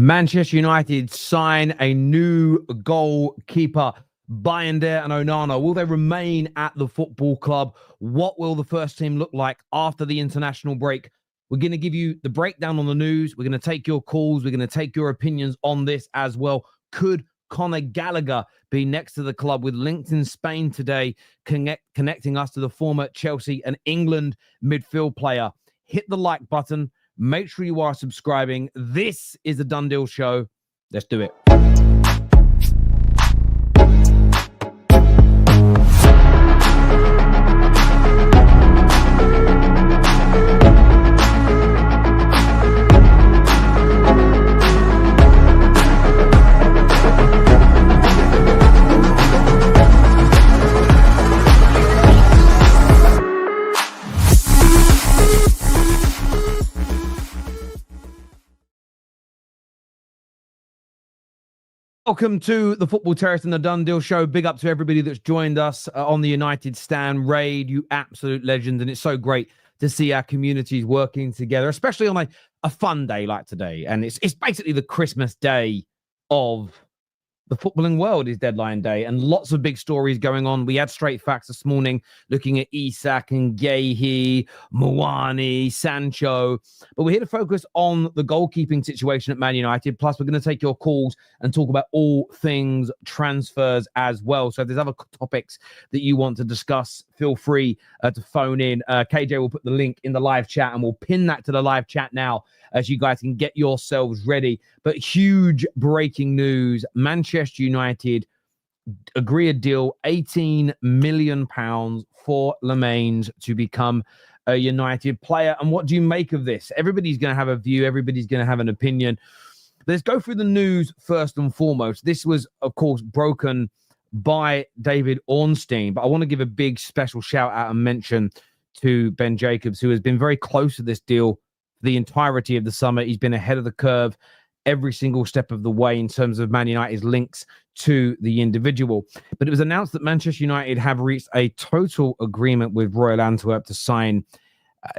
Manchester United sign a new goalkeeper. Bayender and Onana, will they remain at the football club? What will the first team look like after the international break? We're going to give you the breakdown on the news. We're going to take your calls. We're going to take your opinions on this as well. Could Conor Gallagher be next to the club? With links in Spain today connecting us to the former Chelsea and England midfield player. Hit the like button. Make sure you are subscribing. This is the Done Deal Show. Let's do it. Welcome to the Football Terrace and the Done Deal Show. Big up to everybody that's joined us on the United Stand raid. You absolute legends. And it's so great to see our communities working together, especially on a fun day like today. And it's basically the Christmas day of the footballing world. Is deadline day, and lots of big stories going on. We had straight facts this morning looking at Isak and Guehi, Muani, Sancho, but we're here to focus on the goalkeeping situation at Man United. Plus, we're going to take your calls and talk about all things transfers as well. So if there's other topics that you want to discuss, feel free to phone in. KJ will put the link in the live chat, and we'll pin that to the live chat now as you guys can get yourselves ready. But huge breaking news. Manchester United agree a deal, £18 million for Lammens to become a United player. And what do you make of this? Everybody's going to have a view. Everybody's going to have an opinion. Let's go through the news first and foremost. This was, of course, broken by David Ornstein, but I want to give a big special shout out and mention to Ben Jacobs, who has been very close to this deal the entirety of the summer. He's been ahead of the curve every single step of the way in terms of Man United's links to the individual. But it was announced that Manchester United have reached a total agreement with Royal Antwerp to sign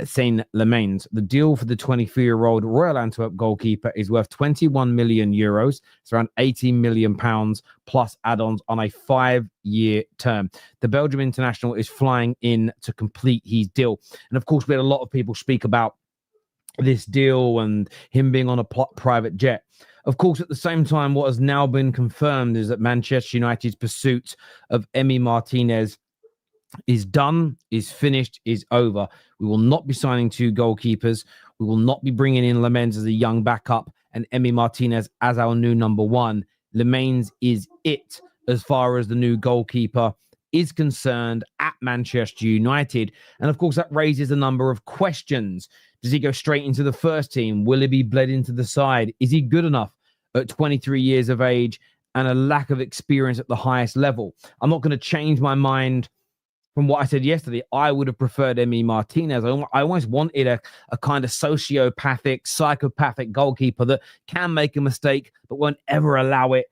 Senne Lammens. The deal for the 23-year-old Royal Antwerp goalkeeper is worth 21 million euros. It's around 18 million pounds plus add-ons on a 5-year term. The Belgium international is flying in to complete his deal. And of course, we had a lot of people speak about this deal and him being on a private jet. Of course, at the same time, what has now been confirmed is that Manchester United's pursuit of Emi Martinez is done, is finished, is over. We will not be signing two goalkeepers. We will not be bringing in Lammens as a young backup and Emi Martinez as our new number one. Lammens is it as far as the new goalkeeper is concerned at Manchester United. And of course, that raises a number of questions. Does he go straight into the first team? Will he be bled into the side? Is he good enough at 23 years of age and a lack of experience at the highest level? I'm not going to change my mind from what I said yesterday. I would have preferred Emi Martinez. I almost wanted a kind of sociopathic, psychopathic goalkeeper that can make a mistake but won't ever allow it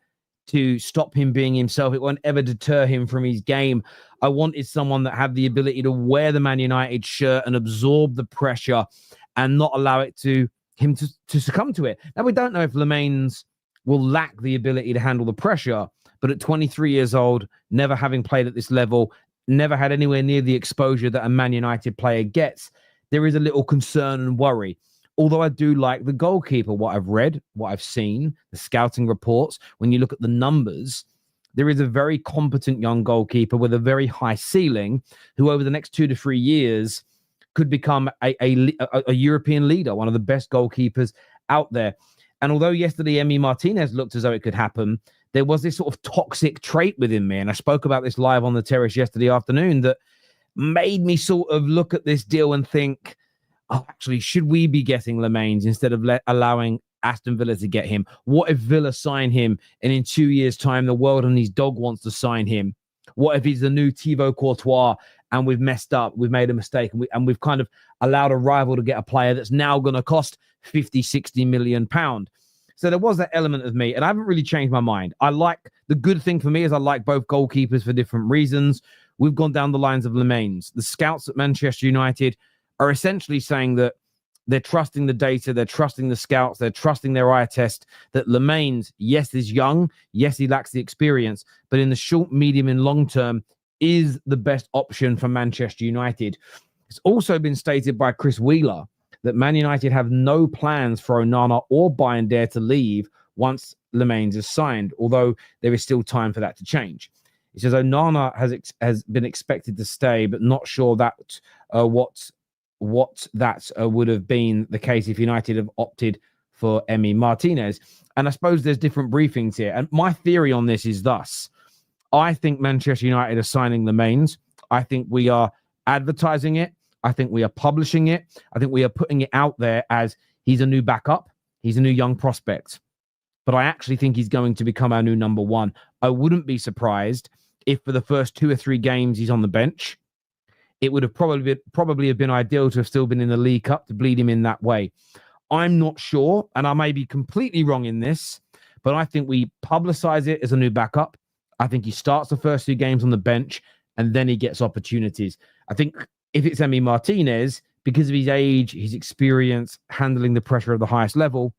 to stop him being himself. It won't ever deter him from his game. I wanted someone that had the ability to wear the Man United shirt and absorb the pressure and not allow it to him to succumb to it. Now, we don't know if Lammens will lack the ability to handle the pressure, but at 23 years old, never having played at this level, never had anywhere near the exposure that a Man United player gets, there is a little concern and worry. Although I do like the goalkeeper, what I've read, what I've seen, the scouting reports, when you look at the numbers, there is a very competent young goalkeeper with a very high ceiling who over the next 2 to 3 years could become a European leader, one of the best goalkeepers out there. And although yesterday Emi Martinez looked as though it could happen, there was this sort of toxic trait within me. And I spoke about this live on the terrace yesterday afternoon that made me sort of look at this deal and think, oh, actually, should we be getting Lammens instead of allowing Aston Villa to get him? What if Villa sign him and in 2 years' time, the world and his dog wants to sign him? What if he's the new Thibaut Courtois and we've messed up, we've made a mistake, and we've kind of allowed a rival to get a player that's now going to cost 50, 60 million pound? So there was that element of me, and I haven't really changed my mind. I like, the good thing for me is I like both goalkeepers for different reasons. We've gone down the lines of Lammens. The scouts at Manchester United are essentially saying that they're trusting the data, they're trusting the scouts, they're trusting their eye test that Lammens, yes, is young, yes, he lacks the experience, but in the short, medium, and long term is the best option for Manchester United. It's also been stated by Chris Wheeler that Man United have no plans for Onana or Bayern to leave once Lammens is signed, although there is still time for that to change. He says Onana has been expected to stay, but not sure that what that would have been the case if United have opted for Emi Martinez. And I suppose there's different briefings here. And my theory on this is thus. I think Manchester United are signing Lammens. I think we are advertising it. I think we are publishing it. I think we are putting it out there as he's a new backup. He's a new young prospect. But I actually think he's going to become our new number one. I wouldn't be surprised if for the first 2 or 3 games he's on the bench. It would have probably have been ideal to have still been in the League Cup to bleed him in that way. I'm not sure, and I may be completely wrong in this, but I think we publicize it as a new backup. I think he starts the first 2 games on the bench, and then he gets opportunities. I think if it's Emi Martinez, because of his age, his experience, handling the pressure of the highest level,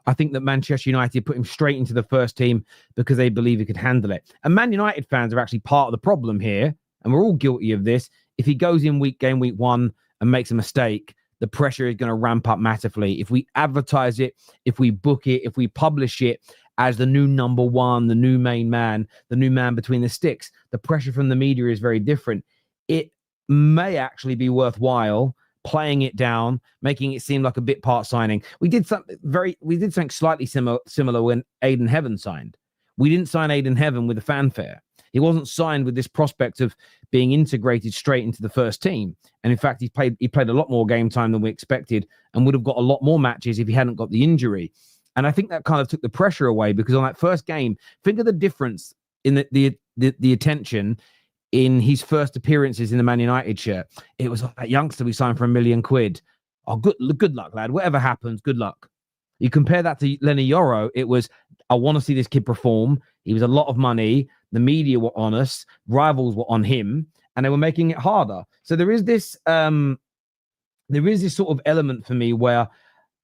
I think that Manchester United put him straight into the first team because they believe he could handle it. And Man United fans are actually part of the problem here, and we're all guilty of this. If he goes in week 1 and makes a mistake, the pressure is going to ramp up massively. If we advertise it, if we book it, if we publish it as the new number one, the new main man, the new man between the sticks, the pressure from the media is very different. It may actually be worthwhile playing it down, making it seem like a bit part signing. We did something slightly similar when Aiden Heaven signed. We didn't sign Aiden Heaven with a fanfare. He wasn't signed with this prospect of being integrated straight into the first team. And in fact, he played a lot more game time than we expected and would have got a lot more matches if he hadn't got the injury. And I think that kind of took the pressure away, because on that first game, think of the difference in the attention in his first appearances in the Man United shirt. It was like that youngster we signed for £1 million. Oh, good luck, lad. Whatever happens, good luck. You compare that to Lenny Yoro, it was, I want to see this kid perform. He was a lot of money. The media were on us. Rivals were on him, and they were making it harder. So there is this sort of element for me where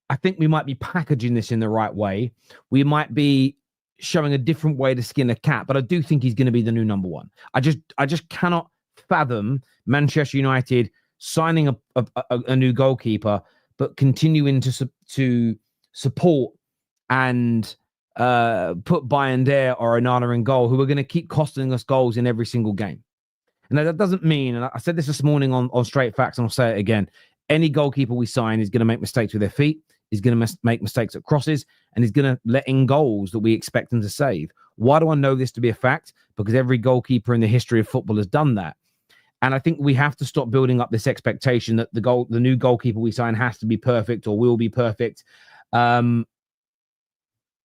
I think we might be packaging this in the right way. We might be showing a different way to skin a cat, but I do think he's going to be the new number one. I just cannot fathom Manchester United signing a new goalkeeper, but continuing to support and put Bayern or Onana in goal, who are going to keep costing us goals in every single game. And that doesn't mean, and I said this morning on Straight Facts, and I'll say it again, any goalkeeper we sign is going to make mistakes with their feet, is going to make mistakes at crosses, and is going to let in goals that we expect them to save. Why do I know this to be a fact? Because every goalkeeper in the history of football has done that. And I think we have to stop building up this expectation that the new goalkeeper we sign has to be perfect or will be perfect. Oh,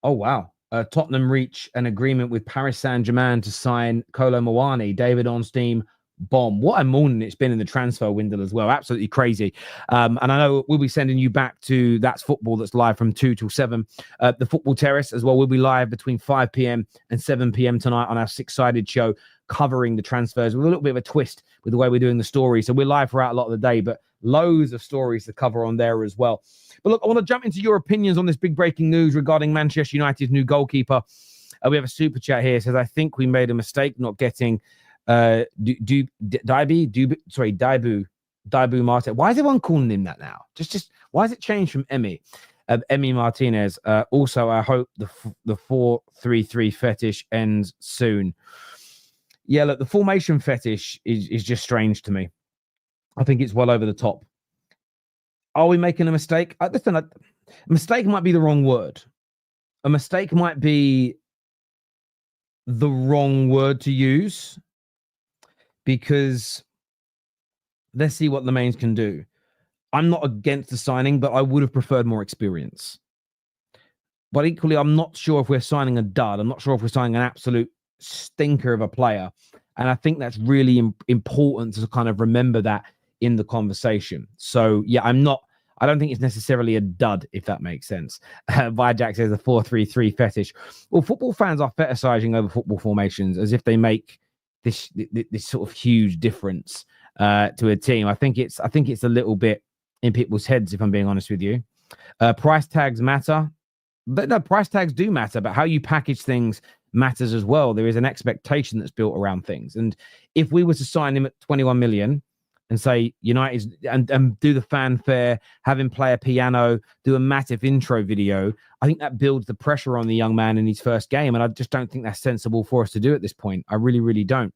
wow. Tottenham reach an agreement with Paris Saint-Germain to sign Kolo Muani. David Ornstein, bomb. What a morning it's been in the transfer window as well. Absolutely crazy. And I know we'll be sending you back to That's Football, that's live from 2 till 7. The Football Terrace as well will be live between 5 p.m. and 7 p.m. tonight on our six-sided show, covering the transfers with a little bit of a twist with the way we're doing the story. So we're live throughout a lot of the day, but loads of stories to cover on there as well. But look, I want to jump into your opinions on this big breaking news regarding Manchester United's new goalkeeper. We have a super chat here. It says, I think we made a mistake not getting Daibu Martinez. Why is everyone calling him that now? Just why has it changed from Emi Martinez? Also, I hope the 4-3-3 fetish ends soon. Yeah, look, the formation fetish is just strange to me. I think it's well over the top. Are we making a mistake? Listen, a mistake might be the wrong word. A mistake might be the wrong word to use, because let's see what Lammens can do. I'm not against the signing, but I would have preferred more experience. But equally, I'm not sure if we're signing a dud. I'm not sure if we're signing an absolute stinker of a player. And I think that's really important to kind of remember that in the conversation. So, yeah, I don't think it's necessarily a dud, if that makes sense. Vijack says the 4-3-3 fetish. Well, football fans are fetishizing over football formations as if they make this sort of huge difference to a team. I think it's a little bit in people's heads, if I'm being honest with you. Price tags matter. But no, price tags do matter, but how you package things matters as well. There is an expectation that's built around things. And if we were to sign him at 21 million and say United and do the fanfare, have him play a piano, do a massive intro video, I think that builds the pressure on the young man in his first game. And I just don't think that's sensible for us to do at this point. I really, really don't.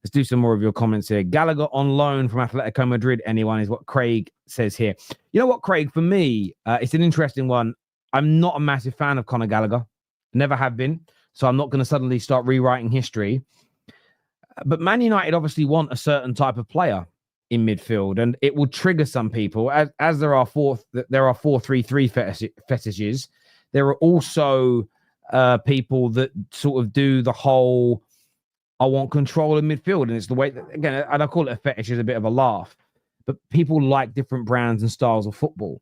Let's do some more of your comments here. Gallagher on loan from Atletico Madrid, anyone, is what Craig says here. You know what, Craig? For me, it's an interesting one. I'm not a massive fan of Conor Gallagher. Never have been. So I'm not going to suddenly start rewriting history. But Man United obviously want a certain type of player in midfield, and it will trigger some people. As there are 4-3-3 fetishes, there are also people that sort of do the whole, I want control in midfield. And it's the way that, again, and I call it a fetish as a bit of a laugh, but people like different brands and styles of football.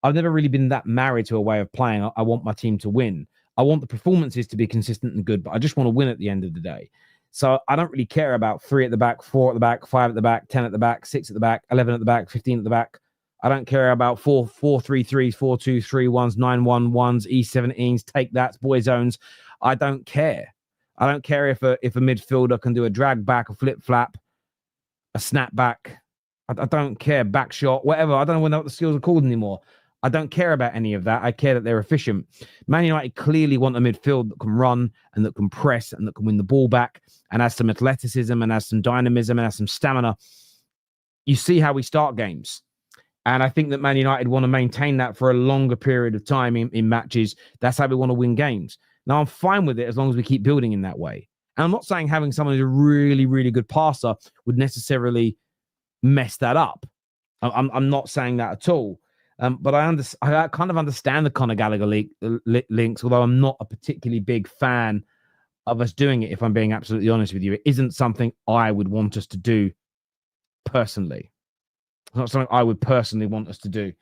I've never really been that married to a way of playing. I want my team to win. I want the performances to be consistent and good, but I just want to win at the end of the day. So I don't really care about 3 at the back, 4 at the back, 5 at the back, 10 at the back, 6 at the back, 11 at the back, 15 at the back. I don't care about 4-3-3s, 4-2-3-1s, 9-1-1s, E17s, take that, boy zones. I don't care. I don't care if a midfielder can do a drag back, a flip flap, a snap back. I don't care, back shot, whatever. I don't know what the skills are called anymore. I don't care about any of that. I care that they're efficient. Man United clearly want a midfield that can run and that can press and that can win the ball back and has some athleticism and has some dynamism and has some stamina. You see how we start games. And I think that Man United want to maintain that for a longer period of time in matches. That's how we want to win games. Now, I'm fine with it as long as we keep building in that way. And I'm not saying having someone who's a really, really good passer would necessarily mess that up. I'm not saying that at all. But I kind of understand the Conor Gallagher links, although I'm not a particularly big fan of us doing it, if I'm being absolutely honest with you. It isn't something I would want us to do personally. It's not something I would personally want us to do.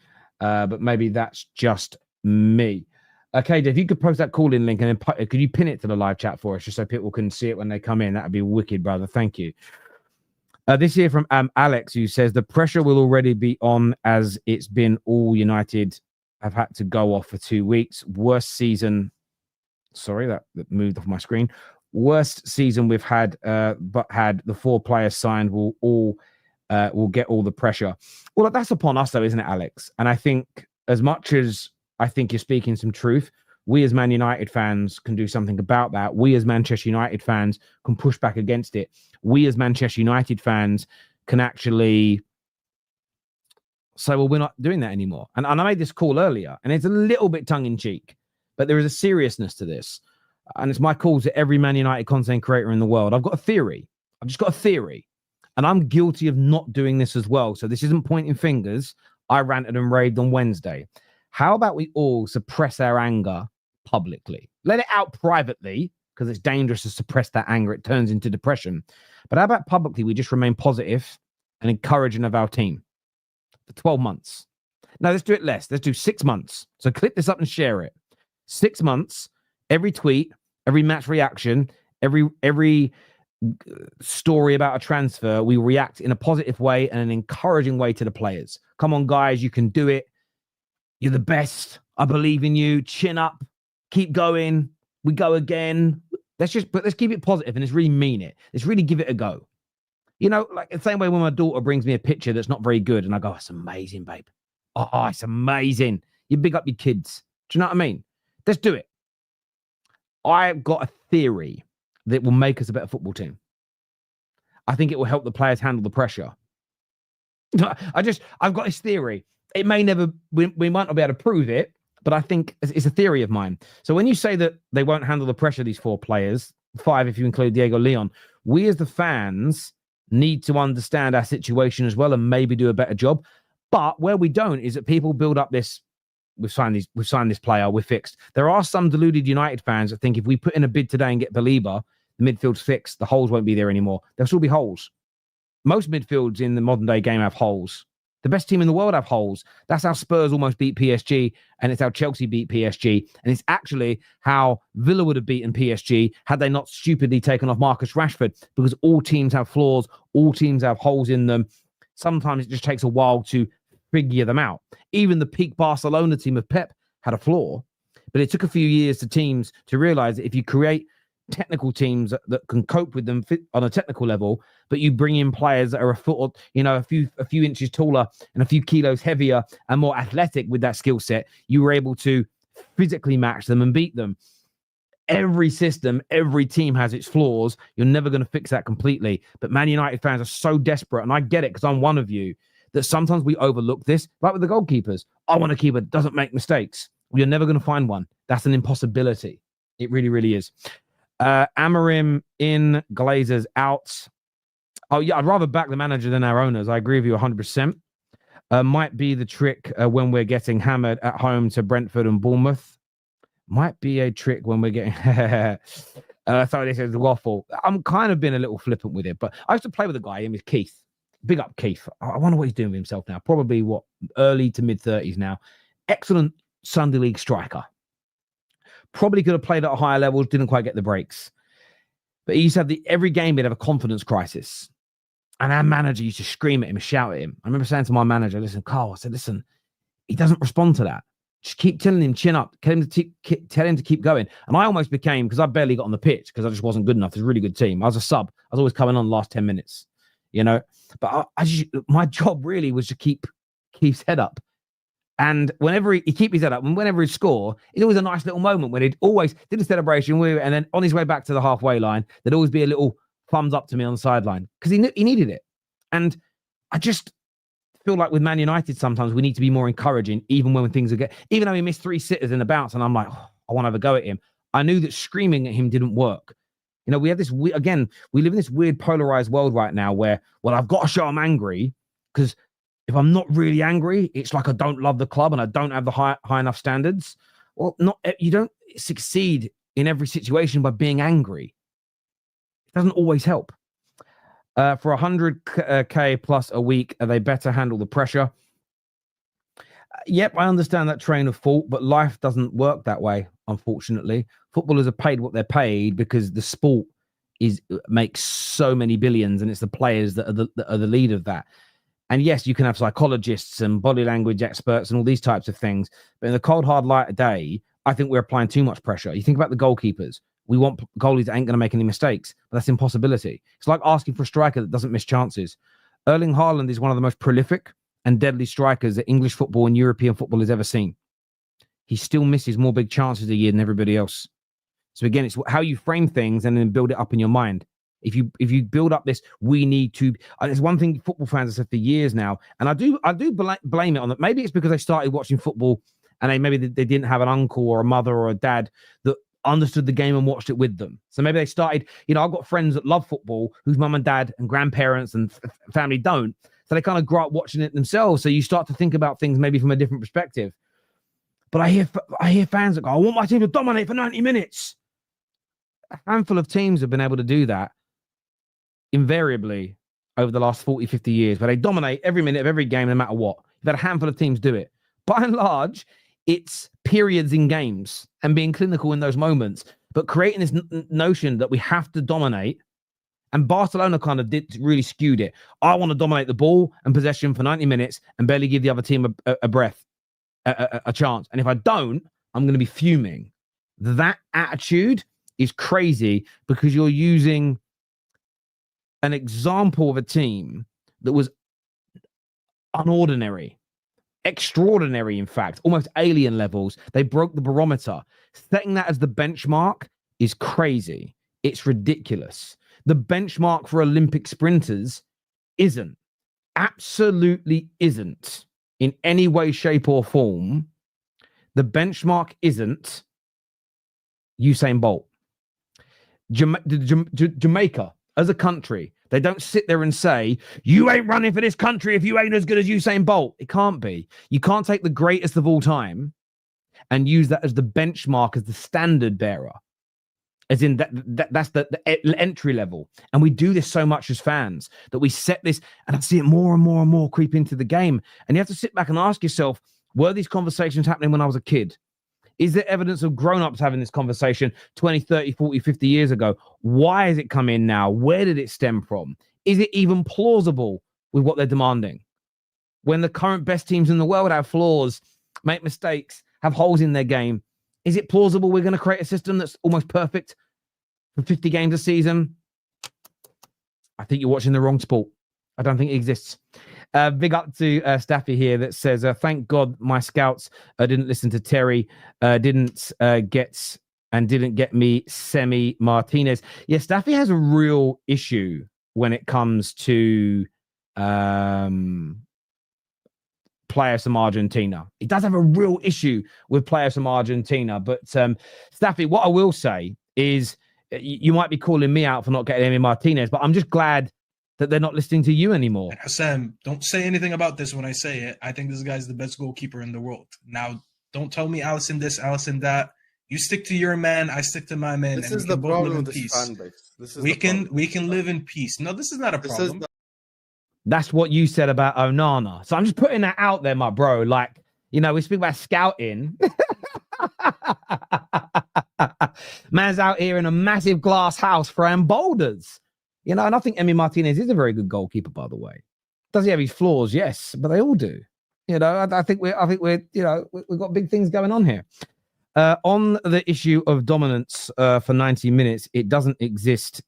But maybe that's just me. Okay, if you could post that call-in link, and then could you pin it to the live chat for us, just so people can see it when they come in? That would be wicked, brother. Thank you. This here from Alex, who says the pressure will already be on as it's been all United have had to go off for 2 weeks. Worst season. Sorry, that moved off my screen. Worst season we've had, but had the 4 players signed will get all the pressure. Well, that's upon us, though, isn't it, Alex? And I think as much as I think you're speaking some truth, we as Man United fans can do something about that. We as Manchester United fans can push back against it. We as Manchester United fans can actually say, well, we're not doing that anymore. And I made this call earlier, and it's a little bit tongue-in-cheek, but there is a seriousness to this. And it's my call to every Man United content creator in the world. I've got a theory. I've just got a theory. And I'm guilty of not doing this as well. So this isn't pointing fingers. I ranted and raved on Wednesday. How about we all suppress our anger publicly? Let it out privately, because it's dangerous to suppress that anger. It turns into depression. But how about publicly we just remain positive and encouraging of our team for 12 months? No, let's do it less. Let's do 6 months. So clip this up and share it. 6 months, every tweet, every match reaction, every story about a transfer, we react in a positive way and an encouraging way to the players. Come on, guys, you can do it. You're the best. I believe in you. Chin up. Keep going. We go again. Let's keep it positive and let's really mean it. Let's really give it a go. You know, like the same way when my daughter brings me a picture that's not very good and I go, it's amazing, babe. Oh, it's amazing. You big up your kids. Do you know what I mean? Let's do it. I've got a theory that will make us a better football team. I think it will help the players handle the pressure. I've got this theory. It may never, we might not be able to prove it, but I think it's a theory of mine. So when you say that they won't handle the pressure, these 4 players, 5 if you include Diego Leon, we as the fans need to understand our situation as well and maybe do a better job. But where we don't is that people build up this, we've signed this player, we're fixed. There are some deluded United fans that think if we put in a bid today and get Belieber, the midfield's fixed, the holes won't be there anymore. There'll still be holes. Most midfields in the modern day game have holes. The best team in the world have holes. That's how Spurs almost beat PSG, and it's how Chelsea beat PSG. And it's actually how Villa would have beaten PSG had they not stupidly taken off Marcus Rashford, because all teams have flaws. All teams have holes in them. Sometimes it just takes a while to figure them out. Even the peak Barcelona team of Pep had a flaw, but it took a few years to teams to realize that if you create technical teams that can cope with them on a technical level, but you bring in players that are a foot, or, a few inches taller and a few kilos heavier and more athletic with that skill set, you were able to physically match them and beat them. Every system, every team has its flaws. You're never going to fix that completely. But Man United fans are so desperate, and I get it because I'm one of you, that sometimes we overlook this, like with the goalkeepers. I want a keeper that doesn't make mistakes. Well, you're never going to find one. That's an impossibility. It really, really is. Amarim in, Glazers out. Oh, yeah, I'd rather back the manager than our owners. I agree with you 100%. Might be the trick when we're getting hammered at home to Brentford and Bournemouth. Might be a trick when we're getting... sorry, this is waffle. I'm kind of being a little flippant with it, but I used to play with a guy, him is Keith. Big up Keith. I wonder what he's doing with himself now. Probably, early to mid-30s now. Excellent Sunday League striker. Probably could have played at higher levels, didn't quite get the breaks. But he used to have every game he'd have a confidence crisis. And our manager used to scream at him and shout at him. I remember saying to my manager, listen, Carl, I said, listen, he doesn't respond to that. Just keep telling him, chin up, tell him to keep going. And I almost became, because I barely got on the pitch because I just wasn't good enough. It's a really good team. I was a sub. I was always coming on the last 10 minutes, But my job really was to keep his head up. And whenever he keep his head up, and whenever he'd score, it's always a nice little moment when he'd always did a celebration, and then on his way back to the halfway line, there'd always be a little thumbs up to me on the sideline because he needed it. And I just feel like with Man United, sometimes we need to be more encouraging, even when things are even though he missed 3 sitters in the bounce, and I'm like, I want to have a go at him. I knew that screaming at him didn't work. We have this, we live in this weird polarized world right now where, I've got to show I'm angry, because if I'm not really angry, it's like I don't love the club and I don't have the high enough standards. Well, you don't succeed in every situation by being angry. It doesn't always help. For 100K plus a week, are they better handle the pressure? Yep, I understand that train of thought, but life doesn't work that way, unfortunately. Footballers are paid what they're paid because the sport makes so many billions, and it's the players that are the lead of that. And yes, you can have psychologists and body language experts and all these types of things. But in the cold, hard light of day, I think we're applying too much pressure. You think about the goalkeepers. We want goalies that ain't going to make any mistakes, but that's impossibility. It's like asking for a striker that doesn't miss chances. Erling Haaland is one of the most prolific and deadly strikers that English football and European football has ever seen. He still misses more big chances a year than everybody else. So again, it's how you frame things and then build it up in your mind. If you build up this, we need to. There's one thing football fans have said for years now, and I do blame it on that. Maybe it's because they started watching football and they didn't have an uncle or a mother or a dad that understood the game and watched it with them. So maybe they started. I've got friends that love football whose mum and dad and grandparents and family don't. So they kind of grow up watching it themselves. So you start to think about things maybe from a different perspective. But I hear fans that go, I want my team to dominate for 90 minutes. A handful of teams have been able to do that invariably over the last 40, 50 years, where they dominate every minute of every game, no matter what. You've had a handful of teams do it. By and large, it's periods in games and being clinical in those moments, but creating this notion that we have to dominate. And Barcelona kind of really skewed it. I want to dominate the ball and possession for 90 minutes and barely give the other team a chance. And if I don't, I'm going to be fuming. That attitude is crazy, because you're using an example of a team that was unordinary, extraordinary, in fact, almost alien levels. They broke the barometer. Setting that as the benchmark is crazy. It's ridiculous. The benchmark for Olympic sprinters absolutely isn't in any way, shape, or form. The benchmark isn't Usain Bolt. Jamaica, as a country, they don't sit there and say, you ain't running for this country if you ain't as good as Usain Bolt. It can't be. You can't take the greatest of all time and use that as the benchmark, as the standard bearer. As in that's the entry level. And we do this so much as fans, that we set this, and I see it more and more and more creep into the game. And you have to sit back and ask yourself, were these conversations happening when I was a kid? Is there evidence of grown-ups having this conversation 20, 30, 40, 50 years ago? Why has it come in now? Where did it stem from? Is it even plausible with what they're demanding? when the current best teams in the world have flaws, make mistakes, have holes in their game? Is it plausible we're going to create a system that's almost perfect for 50 games a season? I think you're watching the wrong sport. I don't think it exists. Big up to Staffy here that says, thank God my scouts didn't listen to Terry, didn't get me Semi Martinez. Yeah, Staffy has a real issue when it comes to players from Argentina. He does have a real issue with players from Argentina. But Staffy, what I will say is you might be calling me out for not getting Emi Martinez, but I'm just glad that they're not listening to you anymore. Sam, don't say anything about this when I say it. I think this guy's the best goalkeeper in the world. Now, don't tell me Allison this, Allison that. You stick to your man, I stick to my man. This is the problem with this fan base. We can live in peace. No, this is not a problem. That's what you said about Onana. So I'm just putting that out there, my bro. Like, you know, we speak about scouting. Man's out here in a massive glass house throwing boulders. You know, and I think Emi Martinez is a very good goalkeeper, by the way. Does he have his flaws? Yes, but they all do. You know, I think we're, you know, we've got big things going on here. On the issue of dominance for 90 minutes, it doesn't exist.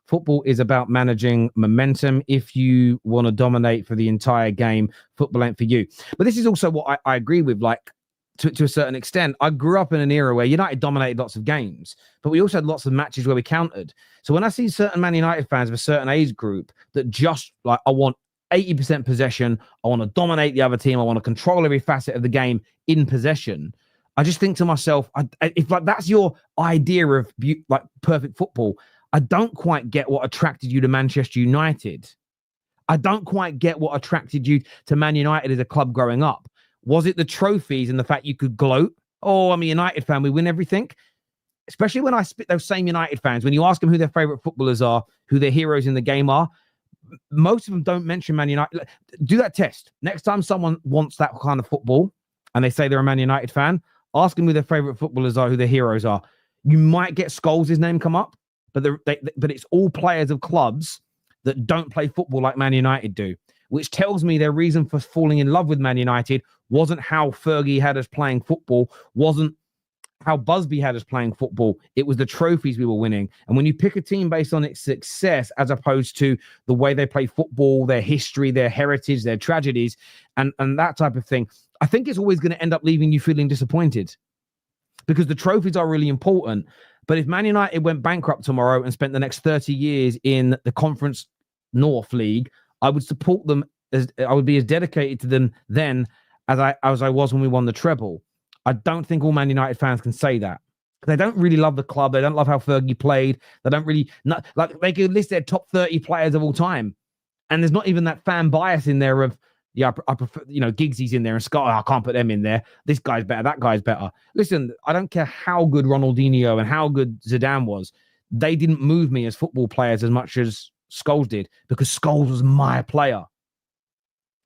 Football is about managing momentum. If you want to dominate for the entire game, football ain't for you. But this is also what I agree with, like, to a certain extent. I grew up in an era where United dominated lots of games, but we also had lots of matches where we countered. So when I see certain Man United fans of a certain age group that just, like, I want 80% possession, I want to dominate the other team, I want to control every facet of the game in possession, I just think to myself, if like that's your idea of like perfect football, I don't quite get what attracted you to Manchester United. I don't quite get what attracted you to Man United as a club growing up. Was it the trophies and the fact you could gloat? Oh, I'm a United fan, we win everything. Especially when I spit those same United fans, when you ask them who their favorite footballers are, who their heroes in the game are, most of them don't mention Man United. Do that test. Next time someone wants that kind of football and they say they're a Man United fan, ask them who their favorite footballers are, who their heroes are. You might get Scholes' name come up, but it's all players of clubs that don't play football like Man United do, which tells me their reason for falling in love with Man United wasn't how Fergie had us playing football, wasn't how Busby had us playing football. It was the trophies we were winning. And when you pick a team based on its success, as opposed to the way they play football, their history, their heritage, their tragedies, and that type of thing, I think it's always going to end up leaving you feeling disappointed, because the trophies are really important. But if Man United went bankrupt tomorrow and spent the next 30 years in the Conference North League, I would support them. I would be as dedicated to them then as I was when we won the treble. I don't think all Man United fans can say that. They don't really love the club. They don't love how Fergie played. They don't really, like, they could list their top 30 players of all time, and there's not even that fan bias in there of, yeah, I prefer, you know, Giggsy's in there and Scott, I can't put them in there. This guy's better, that guy's better. Listen, I don't care how good Ronaldinho and how good Zidane was. They didn't move me as football players as much as Scholes did, because Scholes was my player.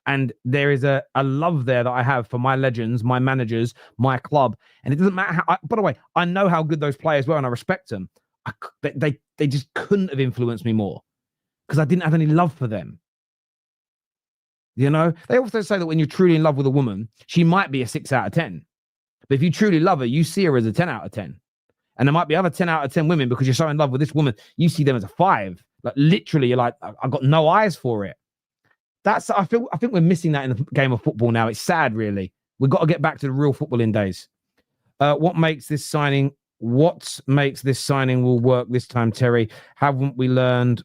And there is a love there that I have for my legends, my managers, my club. And it doesn't matter how, by the way, I know how good those players were and I respect them. They just couldn't have influenced me more because I didn't have any love for them. You know, they also say that when you're truly in love with a woman, she might be a 6 out of 10. But if you truly love her, you see her as a 10 out of 10. And there might be other 10 out of 10 women, because you're so in love with this woman, you see them as a 5. Like, literally, you're like, I've got no eyes for it. I think we're missing that in the game of football now. It's sad, really. We've got to get back to the real footballing days. What makes this signing will work this time, Terry? Haven't we learned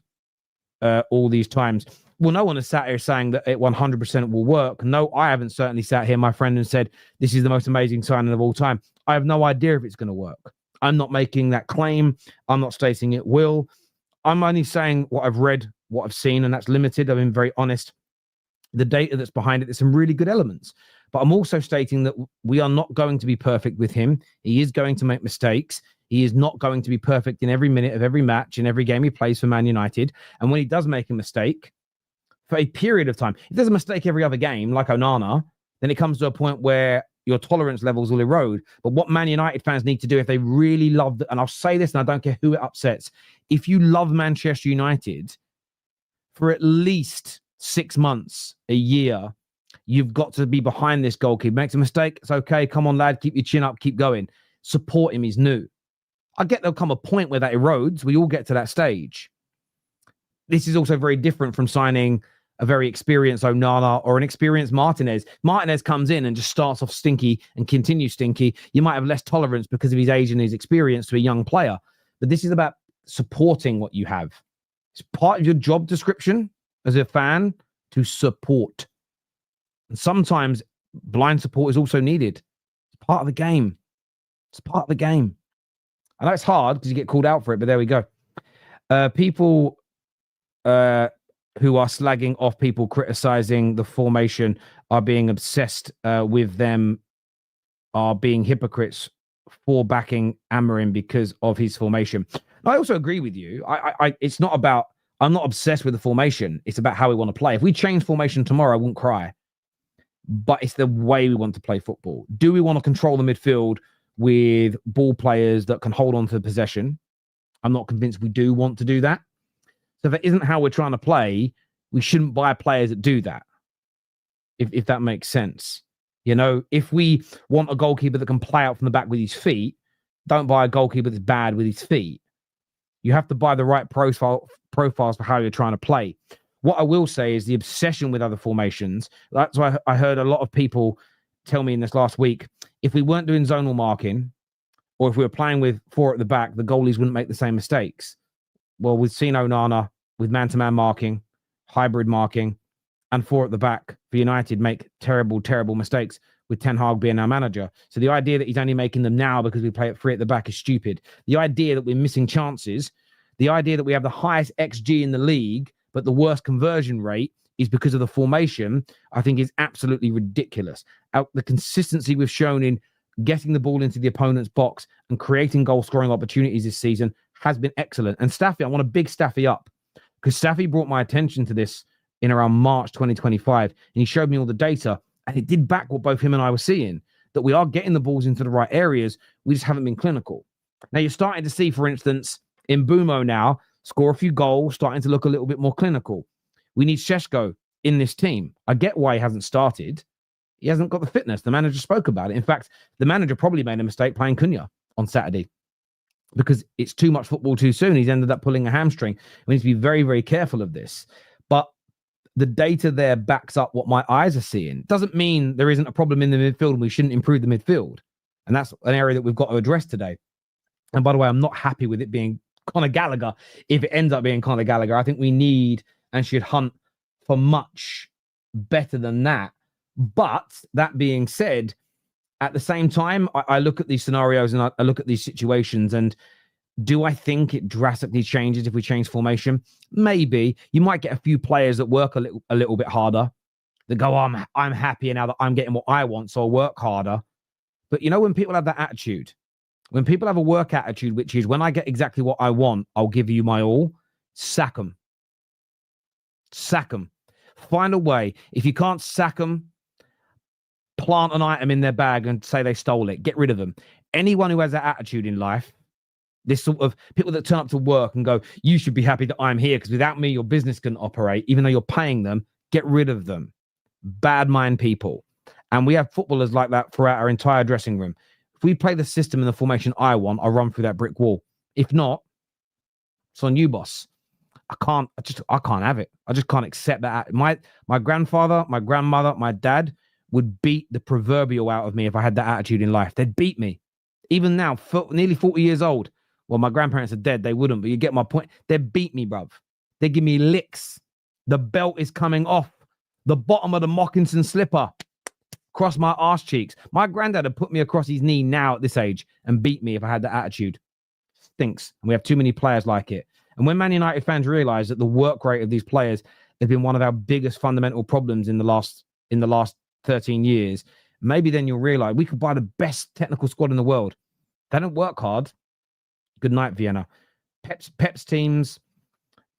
all these times? Well, no one has sat here saying that it 100% will work. No, I haven't certainly sat here, my friend, and said this is the most amazing signing of all time. I have no idea if it's going to work. I'm not making that claim. I'm not stating it will. I'm only saying what I've read, what I've seen, and that's limited. I've been very honest. The data that's behind it, there's some really good elements. But I'm also stating that we are not going to be perfect with him. He is going to make mistakes. He is not going to be perfect in every minute of every match, in every game he plays for Man United. And when he does make a mistake, for a period of time, if there's a mistake every other game, like Onana, then it comes to a point where your tolerance levels will erode. But what Man United fans need to do, if they really love, and I'll say this and I don't care who it upsets, if you love Manchester United, for at least 6 months, a year, You've got to be behind this goalkeeper. Makes a mistake, it's okay. Come on, lad, keep your chin up, keep going. Support him, he's new. I get there'll come a point where that erodes. We all get to that stage. This is also very different from signing a very experienced Onana or an experienced Martinez. Martinez comes in and just starts off stinky and continues stinky. You might have less tolerance because of his age and his experience to a young player. But this is about supporting what you have. It's part of your job description as a fan to support. And sometimes blind support is also needed. It's part of the game. It's part of the game. I know it's hard because you get called out for it, but there we go. People who are slagging off people criticizing the formation are being obsessed with them, are being hypocrites for backing Amorim because of his formation. I also agree with you. It's not about, I'm not obsessed with the formation. It's about how we want to play. If we change formation tomorrow, I wouldn't cry. But it's the way we want to play football. Do we want to control the midfield with ball players that can hold on to the possession? I'm not convinced we do want to do that. So if that isn't how we're trying to play, we shouldn't buy players that do that. If that makes sense. You know, if we want a goalkeeper that can play out from the back with his feet, don't buy a goalkeeper that's bad with his feet. You have to buy the right profiles for how you're trying to play. What I will say is the obsession with other formations. That's why I heard a lot of people tell me in this last week, if we weren't doing zonal marking, or if we were playing with 4 at the back, the goalies wouldn't make the same mistakes. Well, we've seen Onana with man-to-man marking, hybrid marking, and 4 at the back for United make terrible, terrible mistakes with Ten Hag being our manager. So the idea that he's only making them now because we play at 3 at the back is stupid. The idea that we're missing chances, the idea that we have the highest XG in the league, but the worst conversion rate is because of the formation, I think is absolutely ridiculous. The consistency we've shown in getting the ball into the opponent's box and creating goal-scoring opportunities this season has been excellent. And Staffy, I want to big Staffy up because Staffy brought my attention to this in around March 2025, and he showed me all the data, and it did back what both him and I were seeing, that we are getting the balls into the right areas. We just haven't been clinical. Now, you're starting to see, for instance, in Bruno now, score a few goals, starting to look a little bit more clinical. We need Šeško in this team. I get why he hasn't started. He hasn't got the fitness. The manager spoke about it. In fact, the manager probably made a mistake playing Cunha on Saturday because it's too much football too soon. He's ended up pulling a hamstring. We need to be very, very careful of this. But the data there backs up what my eyes are seeing. Doesn't mean there isn't a problem in the midfield and we shouldn't improve the midfield. And that's an area that we've got to address today. And by the way, I'm not happy with it being Conor Gallagher. If it ends up being Conor Gallagher, I think we need and should hunt for much better than that. But that being said, at the same time, I look at these scenarios and I look at these situations, and do I think it drastically changes if we change formation? Maybe. You might get a few players that work a little bit harder, that go, oh, I'm happier now that I'm getting what I want, so I'll work harder. But you know, when people have that attitude, when people have a work attitude, which is when I get exactly what I want, I'll give you my all, sack them. Sack them. Find a way. If you can't sack them, plant an item in their bag and say they stole it. Get rid of them. Anyone who has that attitude in life, this sort of people that turn up to work and go, you should be happy that I'm here because without me, your business can operate, even though you're paying them, get rid of them. Bad mind people. And we have footballers like that throughout our entire dressing room. If we play the system in the formation I want, I'll run through that brick wall. If not, it's on you, boss. I can't have it. I just can't accept that. My grandfather, my grandmother, my dad would beat the proverbial out of me if I had that attitude in life. They'd beat me. Even now, nearly 40 years old. Well, my grandparents are dead. They wouldn't, but you get my point. They'd beat me, bruv. They give me licks. The belt is coming off. The bottom of the moccasin slipper across my arse cheeks. My granddad would put me across his knee now at this age and beat me if I had that attitude. Stinks. And we have too many players like it. And when Man United fans realize that the work rate of these players has been one of our biggest fundamental problems in the last 13 years, maybe then you'll realize we could buy the best technical squad in the world. They don't work hard. Good night, Vienna. Pep's teams,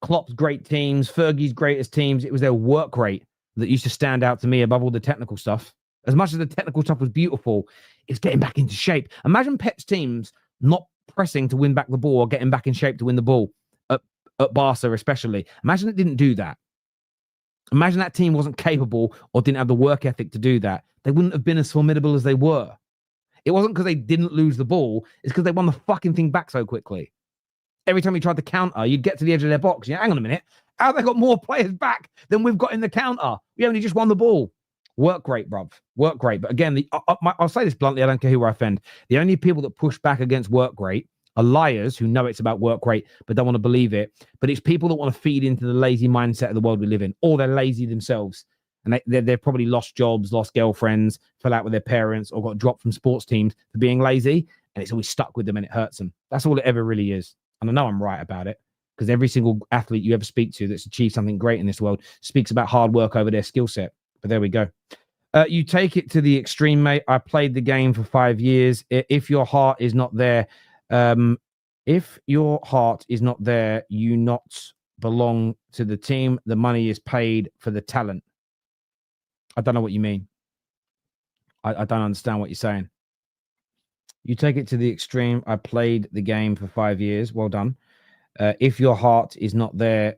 Klopp's great teams, Fergie's greatest teams. It was their work rate that used to stand out to me above all the technical stuff. As much as the technical stuff was beautiful, it's getting back into shape. Imagine Pep's teams not pressing to win back the ball or getting back in shape to win the ball at Barca especially. Imagine it didn't do that. Imagine that team wasn't capable or didn't have the work ethic to do that. They wouldn't have been as formidable as they were. It wasn't because they didn't lose the ball. It's because they won the fucking thing back so quickly. Every time you tried to counter, you'd get to the edge of their box. Hang on a minute. How have they got more players back than we've got in the counter? We only just won the ball. Work great, bruv. Work great. But again, I'll say this bluntly. I don't care who I offend. The only people that push back against work great are liars who know it's about work rate but don't want to believe it. But it's people that want to feed into the lazy mindset of the world we live in, or they're lazy themselves. And they've probably lost jobs, lost girlfriends, fell out with their parents, or got dropped from sports teams for being lazy. And it's always stuck with them and it hurts them. That's all it ever really is. And I know I'm right about it, because every single athlete you ever speak to that's achieved something great in this world speaks about hard work over their skill set. But there we go. You take it to the extreme, mate. I played the game for 5 years. If your heart is not there, you not belong to the team. The money is paid for the talent. I don't know what you mean. I don't understand what you're saying. You take it to the extreme. I played the game for 5 years. Well done. If your heart is not there,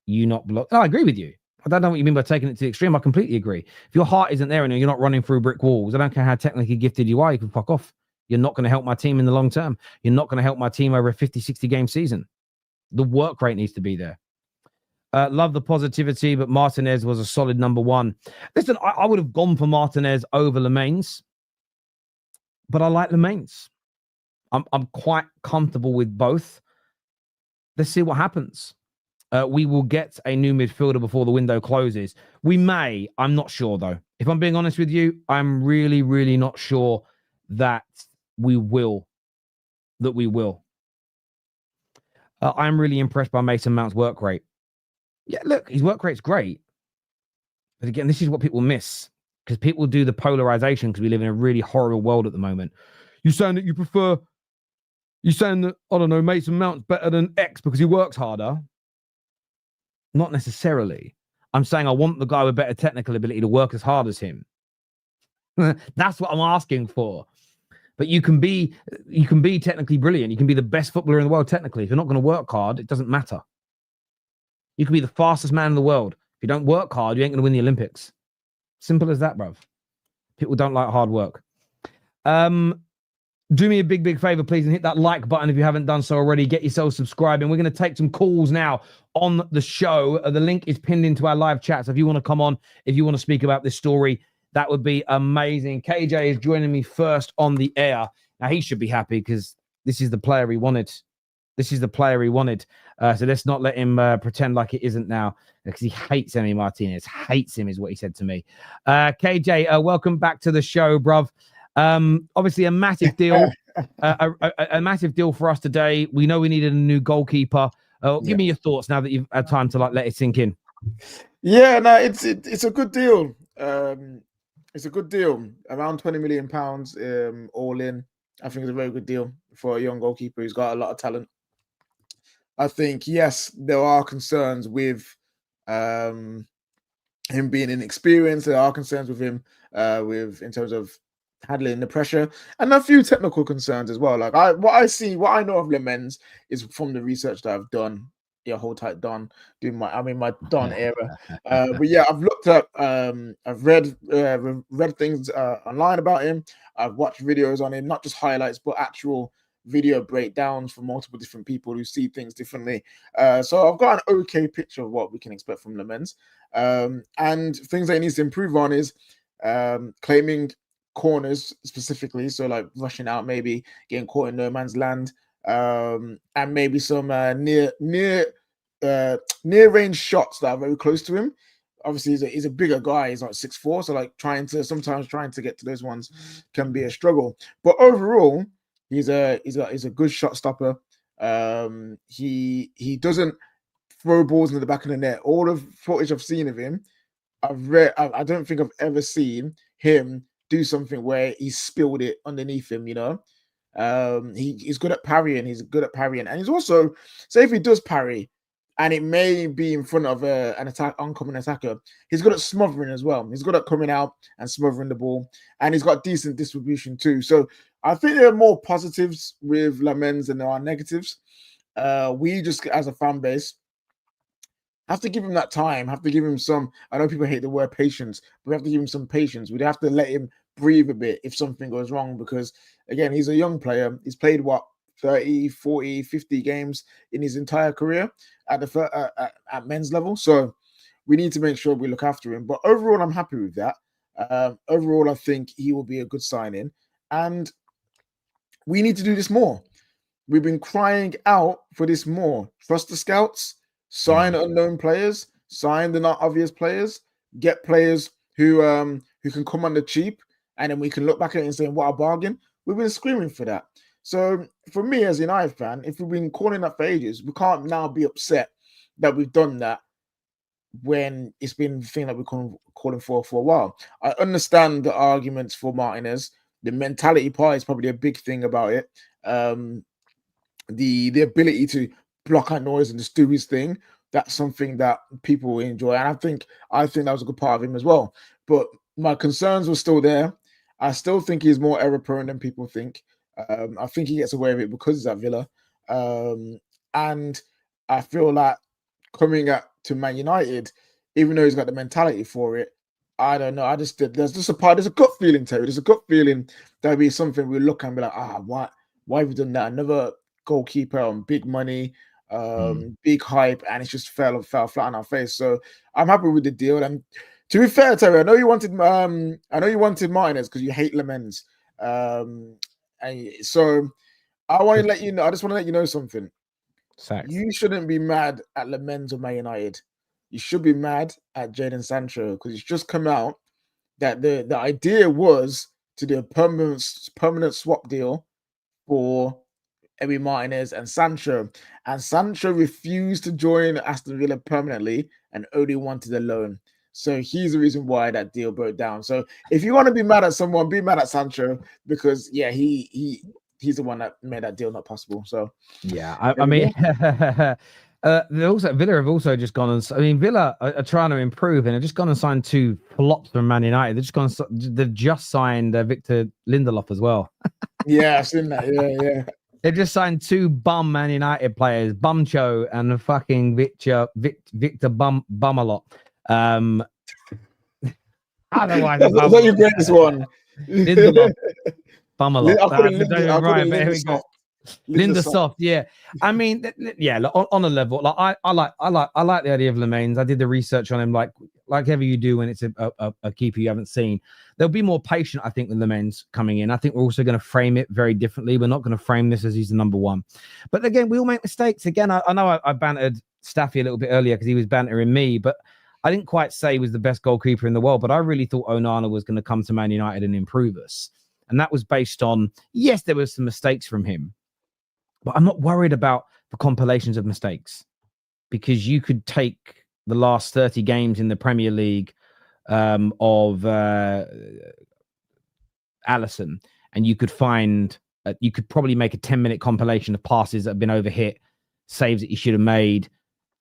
you not belong. No, I agree with you. I don't know what you mean by taking it to the extreme. I completely agree. If your heart isn't there and you're not running through brick walls, I don't care how technically gifted you are, you can fuck off. You're not going to help my team in the long term. You're not going to help my team over a 50, 60 game season. The work rate needs to be there. Love the positivity, but Martinez was a solid number one. Listen, I would have gone for Martinez over Lammens, but I like Lammens. I'm quite comfortable with both. Let's see what happens. We will get a new midfielder before the window closes. We may. I'm not sure, though. If I'm being honest with you, I'm really, really not sure that we will. I'm really impressed by Mason Mount's work rate. Yeah, look, his work rate's great. But again, this is what people miss, because people do the polarization because we live in a really horrible world at the moment. You're saying that I don't know, Mason Mount's better than X because he works harder. Not necessarily. I'm saying I want the guy with better technical ability to work as hard as him. That's what I'm asking for. But you can be technically brilliant. You can be the best footballer in the world technically. If you're not going to work hard, it doesn't matter. You can be the fastest man in the world. If you don't work hard, you ain't going to win the Olympics. Simple as that, bruv. People don't like hard work. Do me a big, big favor, please, and hit that like button if you haven't done so already. Get yourself subscribing. We're going to take some calls now on the show. The link is pinned into our live chat. So if you want to come on, if you want to speak about this story, that would be amazing. KJ is joining me first on the air. Now, he should be happy because this is the player he wanted. So let's not let him pretend like it isn't now, because he hates Emi Martinez. Hates him is what he said to me. KJ, welcome back to the show, bruv. Obviously a massive deal, a massive deal for us today. We know we needed a new goalkeeper. Give me your thoughts now that you've had time to let it sink in. Yeah, no, it's a good deal. It's a good deal. Around £20 million, all in. I think it's a very good deal for a young goalkeeper who's got a lot of talent. I think, yes, there are concerns with him being inexperienced. There are concerns with him in terms of handling the pressure, and a few technical concerns as well. Like what I know of Lammens is from the research that I've done. Yeah, hold tight, Don. My Don era. But yeah, I've looked up. I've read things online about him. I've watched videos on him, not just highlights, but actual video breakdowns from multiple different people who see things differently. So I've got an okay picture of what we can expect from Lammens. And things that he needs to improve on is claiming corners specifically, so like rushing out, maybe getting caught in no man's land, and maybe some near range shots that are very close to him. Obviously, he's a bigger guy. He's not 6'4", so like trying to get to those ones can be a struggle. But overall, he's a good shot stopper. He doesn't throw balls into the back of the net. All of footage I've seen of him, I don't think I've ever seen him do something where he spilled it underneath him, you know. He's good at parrying. And he's also, say if he does parry and it may be in front of an oncoming attacker, he's good at smothering as well. He's good at coming out and smothering the ball, and he's got decent distribution too. So I think there are more positives with Lammens than there are negatives. We just, as a fan base, Have to give him that time. Have to give him some. I know people hate the word patience, but we have to give him some patience. We'd have to let him breathe a bit if something goes wrong, because again, he's a young player. He's played what 30, 40, 50 games in his entire career at the at men's level. So we need to make sure we look after him. But overall, I'm happy with that. Overall, I think he will be a good signing, and we need to do this more. We've been crying out for this more. Trust the scouts, sign unknown players, sign the not obvious players, get players who can come on the cheap, and then we can look back at it and say, what a bargain. We've been screaming for that. So for me as a United fan, if we've been calling that for ages, we can't now be upset that we've done that when it's been the thing that we're calling for a while. I understand the arguments for Martinez. The mentality part is probably a big thing about it. The ability to block out noise and just do his thing, that's something that people enjoy. And I think that was a good part of him as well. But my concerns were still there. I still think he's more error prone than people think. I think he gets away with it because he's at Villa. And I feel like coming to Man United, even though he's got the mentality for it, I don't know. There's a gut feeling, Terry. There's a gut feeling there'll be something we look and be like, why have we done that? Another goalkeeper on big money, big hype, and it's just fell flat on our face. So I'm happy with the deal. And to be fair, Terry, I know you wanted Martinez because you hate Lammens. And so I want to let you know. I just want to let you know something. Sacks. You shouldn't be mad at Lammens or Man United. You should be mad at Jadon Sancho, because it's just come out that the idea was to do a permanent swap deal for Emi Martinez and Sancho. And Sancho refused to join Aston Villa permanently and only wanted a loan. So he's the reason why that deal broke down. So if you want to be mad at someone, be mad at Sancho, because he's the one that made that deal not possible. So yeah, I mean, Villa have also just gone and Villa are trying to improve, and they've just gone and signed 2 flops from Man United. They've just signed Victor Lindelof as well. Yeah, I've seen that. Yeah. They've just signed 2 bum Man United players, Bumcho and fucking Victor Bumalot. Otherwise, that's not your greatest one. Lindelof, Bumalot. Linda Soft, yeah. I mean, yeah. On a level, like I like the idea of Lammens. I did the research on him, like ever you do when it's a keeper you haven't seen. There'll be more patient, I think, with Lammens coming in. I think we're also going to frame it very differently. We're not going to frame this as he's the number one. But again, we all make mistakes. Again, I know I bantered Staffy a little bit earlier because he was bantering me, but I didn't quite say he was the best goalkeeper in the world. But I really thought Onana was going to come to Man United and improve us, and that was based on, yes, there were some mistakes from him. But I'm not worried about the compilations of mistakes, because you could take the last 30 games in the Premier League of Alisson, and you could probably make a 10-minute compilation of passes that have been overhit, saves that he should have made,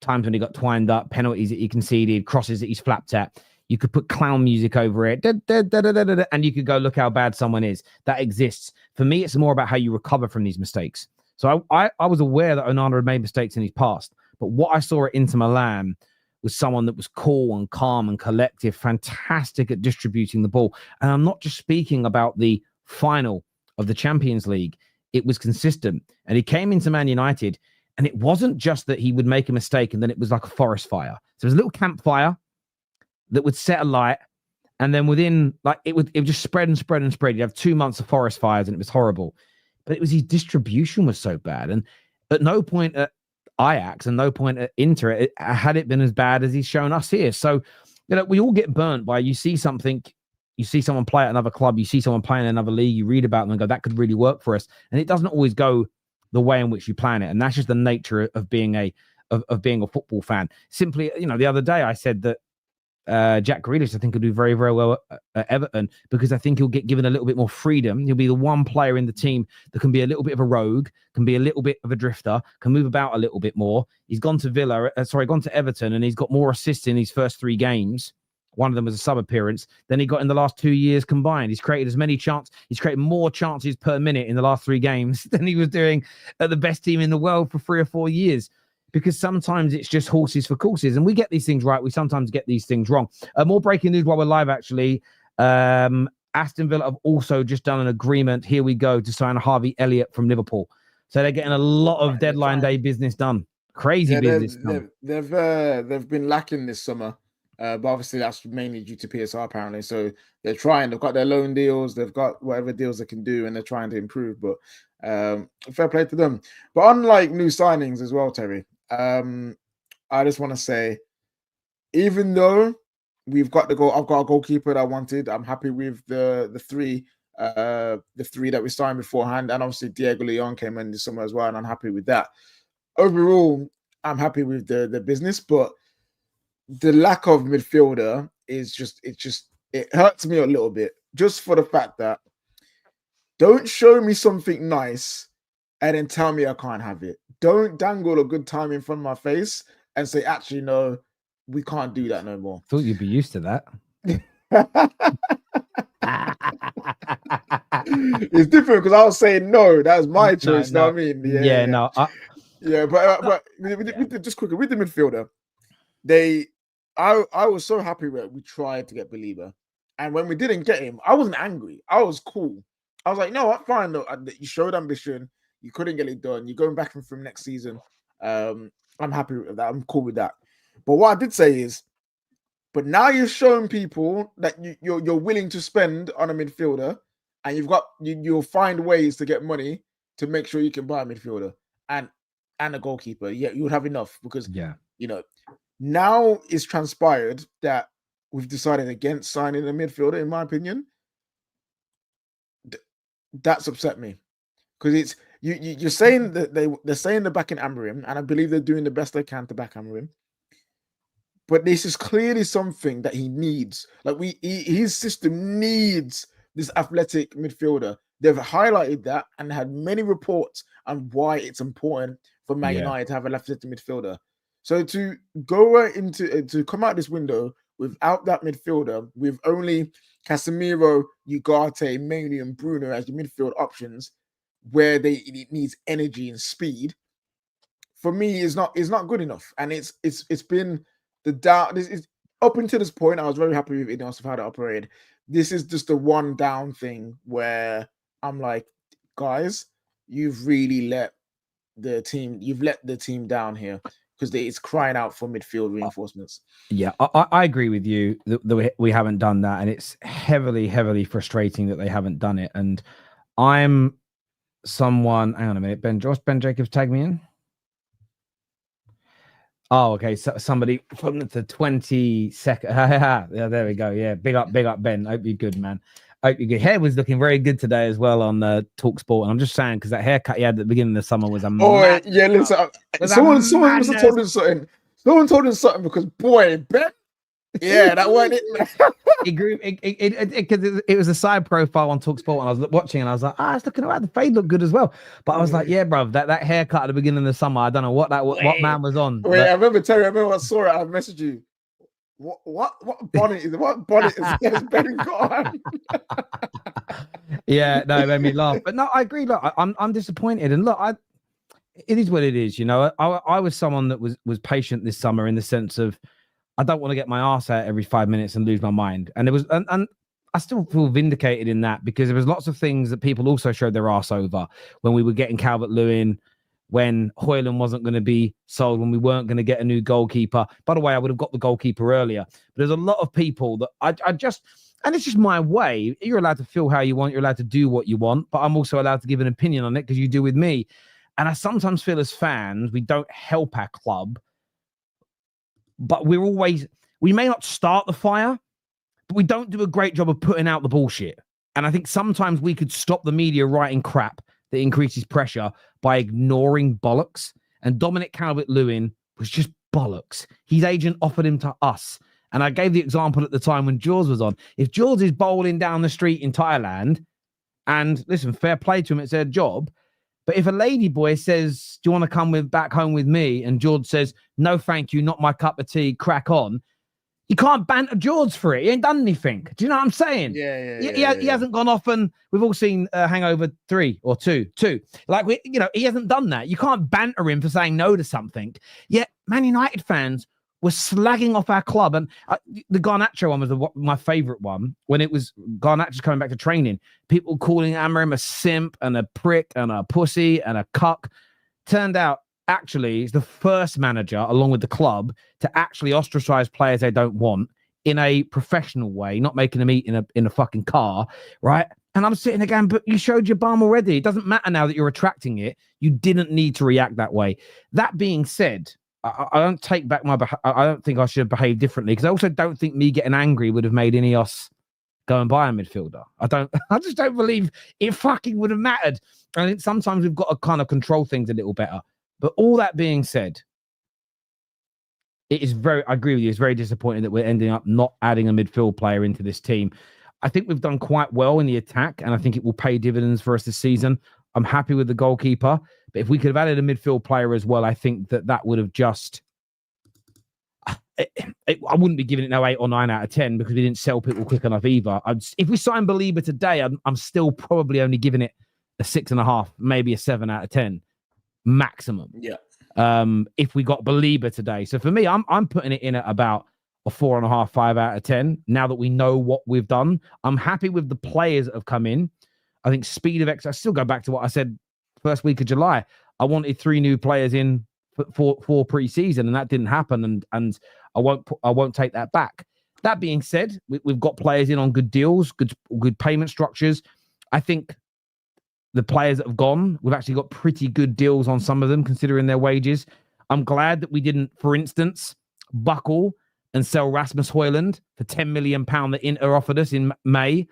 times when he got twined up, penalties that he conceded, crosses that he's flapped at. You could put clown music over it, and you could go, look how bad someone is. That exists. For me, it's more about how you recover from these mistakes. So I was aware that Onana had made mistakes in his past, but what I saw at Inter Milan was someone that was cool and calm and collective, fantastic at distributing the ball. And I'm not just speaking about the final of the Champions League. It was consistent. And he came into Man United, and it wasn't just that he would make a mistake and then it was like a forest fire. So it was a little campfire that would set alight, and then within, like, it would just spread and spread and spread. You'd have 2 months of forest fires, and it was horrible. But it was his distribution was so bad. And at no point at Ajax and no point at Inter had it been as bad as he's shown us here. So, we all get burnt by, you see something, you see someone play at another club, you see someone play in another league, you read about them and go, that could really work for us. And it doesn't always go the way in which you plan it. And that's just the nature of being a football fan. Simply, the other day I said that Jack Grealish, I think, will do very, very well at Everton, because I think he'll get given a little bit more freedom. He'll be the one player in the team that can be a little bit of a rogue, can be a little bit of a drifter, can move about a little bit more. He's gone to gone to Everton, and he's got more assists in his first 3 games. One of them was a sub appearance than he got in the last 2 years combined. He's created He's created more chances per minute in the last 3 games than he was doing at the best team in the world for 3 or 4 years. because sometimes it's just horses for courses, and we get these things right. We sometimes get these things wrong. More breaking news while we're live, actually. Aston Villa have also just done an agreement. Here we go to sign Harvey Elliott from Liverpool. So they're getting a lot of deadline day business done. Crazy business. They've been lacking this summer, but obviously that's mainly due to PSR apparently. So they're trying. They've got their loan deals. They've got whatever deals they can do, and they're trying to improve. But fair play to them. But unlike new signings as well, Terry, I just want to say, even though I've got a goalkeeper that I wanted. I'm happy with the three that we signed beforehand, and obviously Diego Leon came in this summer as well, and I'm happy with that. Overall, I'm happy with the business, but the lack of midfielder is it hurts me a little bit, just for the fact that don't show me something nice and then tell me I can't have it. Don't dangle a good time in front of my face and say, actually, no, we can't do that no more. Thought you'd be used to that. It's different because I was saying no, that's my choice. No, what I mean? Just quickly with the midfielder, I was so happy that we tried to get Belieber, and when we didn't get him, I wasn't angry. I was cool. I was like, no, I'm fine. Though. You showed ambition. You couldn't get it done. You're going back from next season. I'm happy with that. I'm cool with that. But what I did say is, but now you've shown people that you're willing to spend on a midfielder, and you'll find ways to get money to make sure you can buy a midfielder and a goalkeeper. Yeah, you would have enough because now it's transpired that we've decided against signing a midfielder. In my opinion, that's upset me because it's you're saying that they're saying they're backing Amorim, and I believe they're doing the best they can to back Amorim. But this is clearly something that he needs. Like his system needs this athletic midfielder. They've highlighted that and had many reports on why it's important for Man United to have an athletic midfielder. So to go to come out this window without that midfielder, with only Casemiro, Ugarte, Mainly, and Bruno as your midfield options, where it needs energy and speed, for me is not good enough. And it's been the down. This is up until this point, I was very happy with Ineos of how they operated. This is just the one down thing where I'm like, guys, you've really let the team down here because it's crying out for midfield reinforcements. Yeah, I agree with you that we haven't done that, and it's heavily, heavily frustrating that they haven't done it. And I'm someone. Hang on a minute, Ben Jacobs tagged me in. Oh, okay. So somebody from the 22nd. Yeah, there we go. Yeah, big up, Ben. Hope you're good, man. Hope you're good. Hair was looking very good today as well on Talk Sport. And I'm just saying because that haircut he had at the beginning of the summer was amazing. Yeah, listen. Someone must have told him something. Someone told him something because boy, Ben. Yeah, that wasn't it, man. It was a side profile on Talksport, and I was watching, and I was like, it's looking alright. The fade looked good as well. But I was like, yeah, bro, that haircut at the beginning of the summer, I don't know what man was on. Wait, I remember Terry. I remember I saw it. I messaged you. What bonnet is it? What bonnet is Ben got on? Yeah, no, it made me laugh. But no, I agree. Look, I'm disappointed, and look, it is what it is. You know, I was someone that was patient this summer in the sense of, I don't want to get my arse out every 5 minutes and lose my mind. And there was, and I still feel vindicated in that because there was lots of things that people also showed their arse over when we were getting Calvert-Lewin, when Højlund wasn't going to be sold, when we weren't going to get a new goalkeeper. By the way, I would have got the goalkeeper earlier. But there's a lot of people that I just, and it's just my way. You're allowed to feel how you want. You're allowed to do what you want. But I'm also allowed to give an opinion on it because you do with me. And I sometimes feel as fans, we don't help our club. But we may not start the fire, but we don't do a great job of putting out the bullshit. And I think sometimes we could stop the media writing crap that increases pressure by ignoring bollocks. And Dominic Calvert-Lewin was just bollocks. His agent offered him to us. And I gave the example at the time when Jaws was on. If Jaws is bowling down the street in Thailand, and listen, fair play to him, it's their job. But if a lady boy says, do you want to come back home with me? And George says, no, thank you, not my cup of tea, crack on. You can't banter George for it. He ain't done anything. Do you know what I'm saying? He hasn't gone off, and we've all seen Hangover 3 or 2. Like, he hasn't done that. You can't banter him for saying no to something. Yet Man United fans were slagging off our club. And the Garnacho one was my favourite one, when it was Garnacho's coming back to training. People calling Amorim a simp and a prick and a pussy and a cuck. Turned out, actually, he's the first manager, along with the club, to actually ostracize players they don't want in a professional way, not making them eat in a fucking car, right? And I'm sitting there going, but you showed your bum already. It doesn't matter now that you're attracting it. You didn't need to react that way. That being said, I don't take back I don't think I should have behaved differently, because I also don't think me getting angry would have made Ineos go and buy a midfielder. I just don't believe it fucking would have mattered. I think sometimes we've got to kind of control things a little better. But all that being said, I agree with you, it's very disappointing that we're ending up not adding a midfield player into this team. I think we've done quite well in the attack, and I think it will pay dividends for us this season. I'm happy with the goalkeeper, but if we could have added a midfield player as well, I think that would have just... I wouldn't be giving it no 8 or 9 out of 10, because we didn't sell people quick enough either. If we sign Belieber today, I'm still probably only giving it a 6.5, maybe a 7 out of 10 maximum. Yeah. If we got Belieber today. So for me, I'm putting it in at about a 4.5, 5 out of 10. Now that we know what we've done, I'm happy with the players that have come in. I think speed of I still go back to what I said first week of July. I wanted 3 new players in for pre-season, and that didn't happen. And I won't take that back. That being said, we've got players in on good deals, good payment structures. I think the players that have gone, we've actually got pretty good deals on some of them, considering their wages. I'm glad that we didn't, for instance, buckle and sell Rasmus Højlund for £10 million that Inter offered us in May.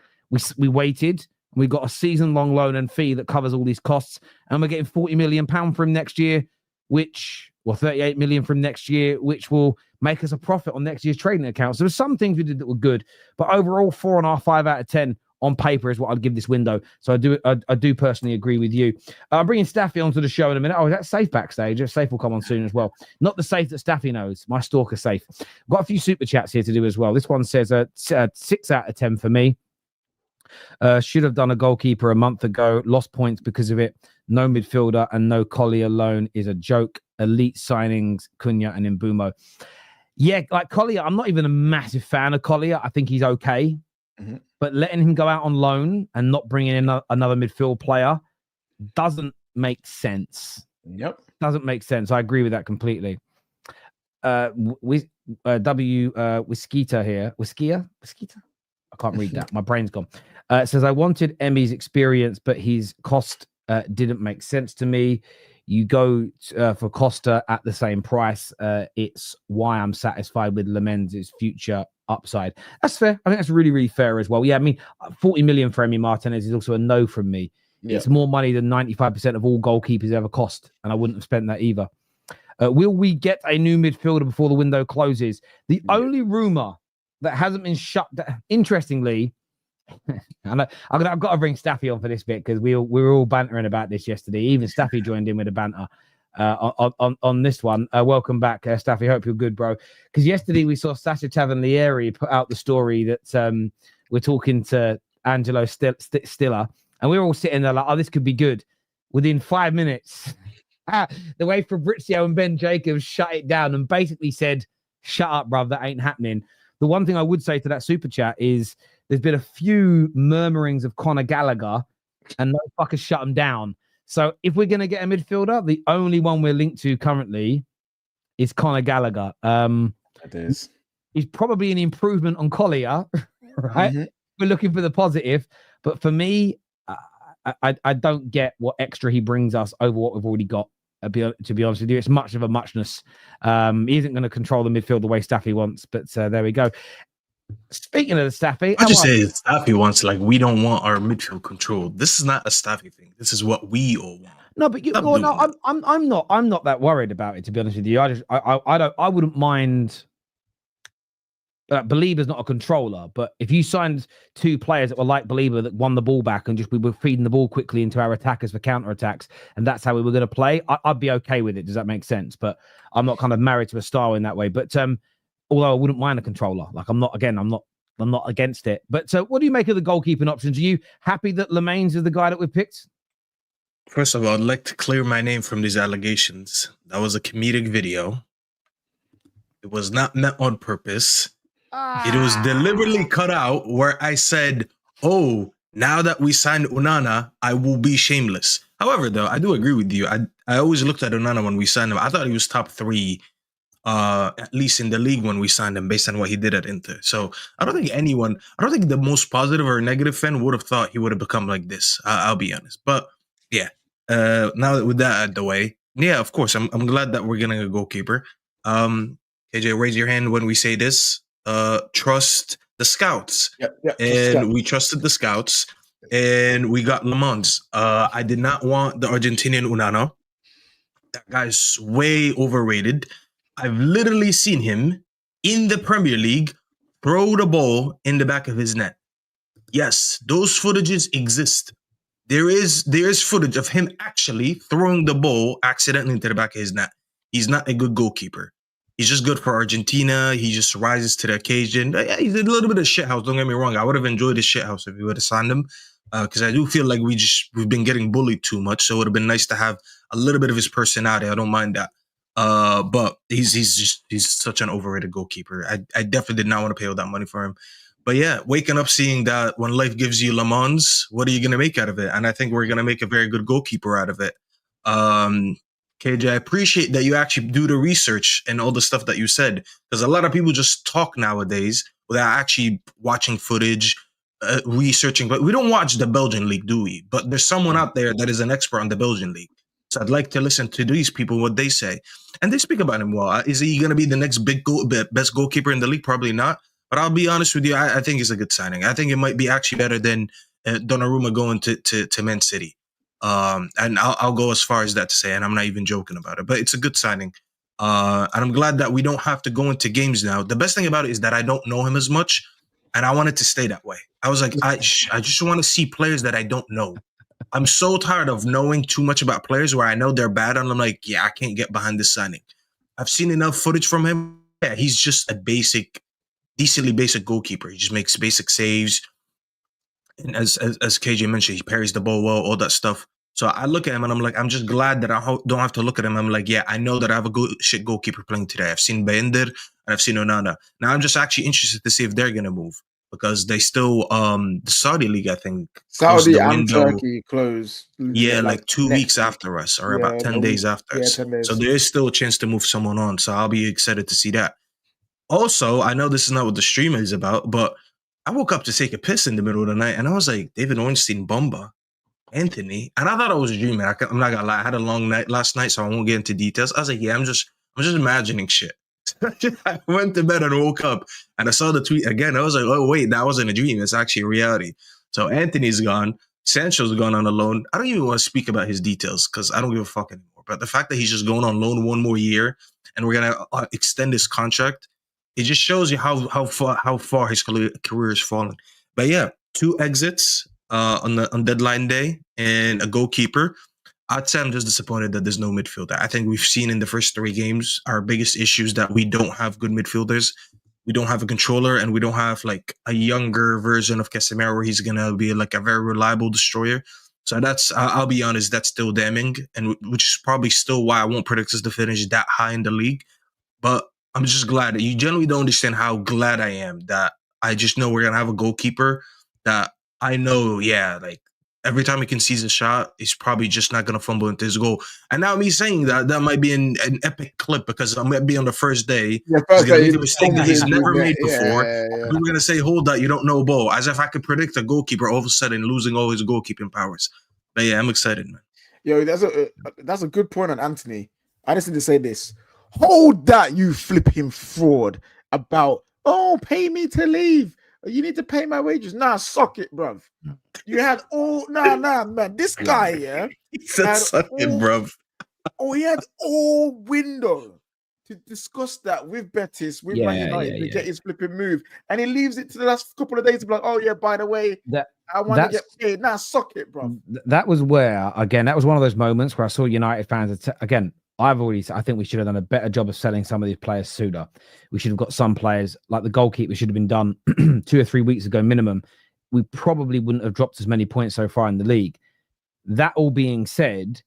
We waited. We got a season-long loan and fee that covers all these costs, and we're getting £40 million from him next year, 38 million from next year, which will make us a profit on next year's trading account. So there's some things we did that were good, but overall 4.5, 5 out of 10 on paper is what I'd give this window. So I do personally agree with you. I'm bringing Staffy onto the show in a minute. Oh, that's Safe backstage. Safe will come on soon as well. Not the Safe that Staffy knows. My stalker Safe. Got a few super chats here to do as well. This one says 6 out of 10 for me. Should have done a goalkeeper a month ago. Lost points because of it. No midfielder and no Collier loan is a joke. Elite signings, Cunha and Mbumo. Yeah, like Collier, I'm not even a massive fan of Collier. I think he's okay. Mm-hmm. But letting him go out on loan and not bringing in another midfield player doesn't make sense. Yep. Doesn't make sense. I agree with that completely. Whiskita here. Whiskita? I can't read that. My brain's gone. It says, I wanted Emmy's experience, but his cost didn't make sense to me. You go for Costa at the same price. It's why I'm satisfied with Lammens' future upside. That's fair. I think that's really, really fair as well. Yeah, I mean, 40 million for Emi Martinez is also a no from me. Yeah. It's more money than 95% of all goalkeepers ever cost, and I wouldn't have spent that either. Will we get a new midfielder before the window closes? The only rumor that hasn't been shut down, interestingly, and I've got to bring Staffy on for this bit, because we were all bantering about this yesterday. Even Staffy joined in with a banter on this one. Welcome back, Staffy. Hope you're good, bro. Because yesterday we saw Sasha Tavernieri put out the story that we're talking to Angelo Stiller, and we were all sitting there like, oh, this could be good. Within 5 minutes, the way Fabrizio and Ben Jacobs shut it down and basically said, shut up, bruv, that ain't happening. The one thing I would say to that super chat is there's been a few murmurings of Conor Gallagher, and no fuckers shut him down. So if we're going to get a midfielder, the only one we're linked to currently is Conor Gallagher. It is. He's probably an improvement on Collier, right? Mm-hmm. We're looking for the positive. But for me, I don't get what extra he brings us over what we've already got. To be honest with you, it's much of a muchness. He isn't going to control the midfield the way Staffy wants, but there we go. Speaking of the Staffy, I just say Staffy wants, like, we don't want our midfield controlled. This is not a Staffy thing. This is what we all want. No, but I'm not that worried about it, to be honest with you. I wouldn't mind. Belieber's not a controller, but if you signed 2 players that were like Belieber that won the ball back and just we were feeding the ball quickly into our attackers for counter attacks, and that's how we were going to play, I'd be okay with it. Does that make sense? But I'm not kind of married to a style in that way. But Although I wouldn't mind a controller. Like I'm not against it. But so what do you make of the goalkeeping options? Are you happy that Lammens is the guy that we've picked? First of all, I'd like to clear my name from these allegations. That was a comedic video. It was not meant on purpose. It was deliberately cut out where I said, oh, now that we signed Onana, I will be shameless. However, though, I do agree with you. I always looked at Onana when we signed him. I thought he was top 3, at least in the league when we signed him based on what he did at Inter. So I don't think the most positive or negative fan would have thought he would have become like this. I'll be honest. But yeah, now that with that out of the way, yeah, of course, I'm glad that we're getting a goalkeeper. KJ, raise your hand when we say this. Trust the scouts. And we trusted the scouts, and we got Lammens. I did not want the Argentinian Onana. That guy's way overrated. I've literally seen him in the Premier League throw the ball in the back of his net. Yes, those footages exist. There is footage of him actually throwing the ball accidentally into the back of his net. He's not a good goalkeeper. He's just good for Argentina. He just rises to the occasion. Yeah, he's a little bit of shithouse. Don't get me wrong. I would have enjoyed his shithouse if we would have signed him, because I do feel like we've been getting bullied too much. So it would have been nice to have a little bit of his personality. I don't mind that. But he's such an overrated goalkeeper. I definitely did not want to pay all that money for him. But yeah, waking up seeing that when life gives you Lammens, what are you going to make out of it? And I think we're going to make a very good goalkeeper out of it. KJ, I appreciate that you actually do the research and all the stuff that you said, because a lot of people just talk nowadays without actually watching footage, researching. But we don't watch the Belgian league, do we? But there's someone out there that is an expert on the Belgian league. So I'd like to listen to these people, what they say. And they speak about him well. Is he going to be the next best goalkeeper in the league? Probably not. But I'll be honest with you, I think it's a good signing. I think it might be actually better than Donnarumma going to Man City. And I'll go as far as that to say, and I'm not even joking about it, but it's a good signing. And I'm glad that we don't have to go into games now. The best thing about it is that I don't know him as much, and I want it to stay that way. I was like, I just want to see players that I don't know. I'm so tired of knowing too much about players where I know they're bad, and I'm like, yeah, I can't get behind this signing. I've seen enough footage from him. Yeah, he's just a decently basic goalkeeper. He just makes basic saves. And as KJ mentioned, he parries the ball well, all that stuff. So I look at him and I'm like, I'm just glad that I don't have to look at him. I'm like, yeah, I know that I have a good shit goalkeeper playing today. I've seen Bender and I've seen Onana. Now I'm just actually interested to see if they're gonna move, because they still the Saudi league, I think, Saudi and Turkey close. Yeah, like 2 weeks after us, or about 10 days after us. 10 days. So there is still a chance to move someone on. So I'll be excited to see that. Also, I know this is not what the stream is about, but I woke up to take a piss in the middle of the night, and I was like, David Ornstein, Bomba, Anthony, and I thought I was dreaming. I'm not gonna lie, I had a long night last night, so I won't get into details. I was like, yeah, I'm just imagining shit. I went to bed and woke up, and I saw the tweet again. I was like, oh wait, that wasn't a dream. It's actually a reality. So Anthony's gone. Sancho's gone on a loan. I don't even want to speak about his details because I don't give a fuck anymore. But the fact that he's just going on loan one more year, and we're gonna extend his contract, it just shows you how far his career has fallen. But yeah, 2 exits on deadline day and a goalkeeper. I'd say I'm just disappointed that there's no midfielder. I think we've seen in the first 3 games our biggest issues that we don't have good midfielders. We don't have a controller, and we don't have like a younger version of Casemiro where he's gonna be like a very reliable destroyer. So that's, I'll be honest, that's still damning, and which is probably still why I won't predict us to finish that high in the league. But I'm just glad that you generally don't understand how glad I am that I just know we're going to have a goalkeeper that I know, yeah, like every time he concedes a shot, he's probably just not going to fumble into his goal. And now me saying that might be an epic clip, because I might be on the first day. Yeah, he's going to make a mistake that he's never made before. Yeah. We're going to say, hold that, you don't know ball. As if I could predict a goalkeeper all of a sudden losing all his goalkeeping powers. But yeah, I'm excited, man. Yo, that's a good point on Anthony. I just need to say this. Hold that, you flipping fraud about, oh, pay me to leave. You need to pay my wages. Nah, suck it, bruv. You had all, nah, man. This guy, yeah. He said suck it, bruv. Oh, he had all window to discuss that with Betis, with Man United, to get his flipping move. And he leaves it to the last couple of days to be like, oh, yeah, by the way, I want to get paid. Nah, suck it, bro. That was where, again, that was one of those moments where I saw United fans, again, I think we should have done a better job of selling some of these players sooner. We should have got some players like the goalkeeper should have been done 2 or 3 weeks ago minimum. We probably wouldn't have dropped as many points so far in the league. That all being said,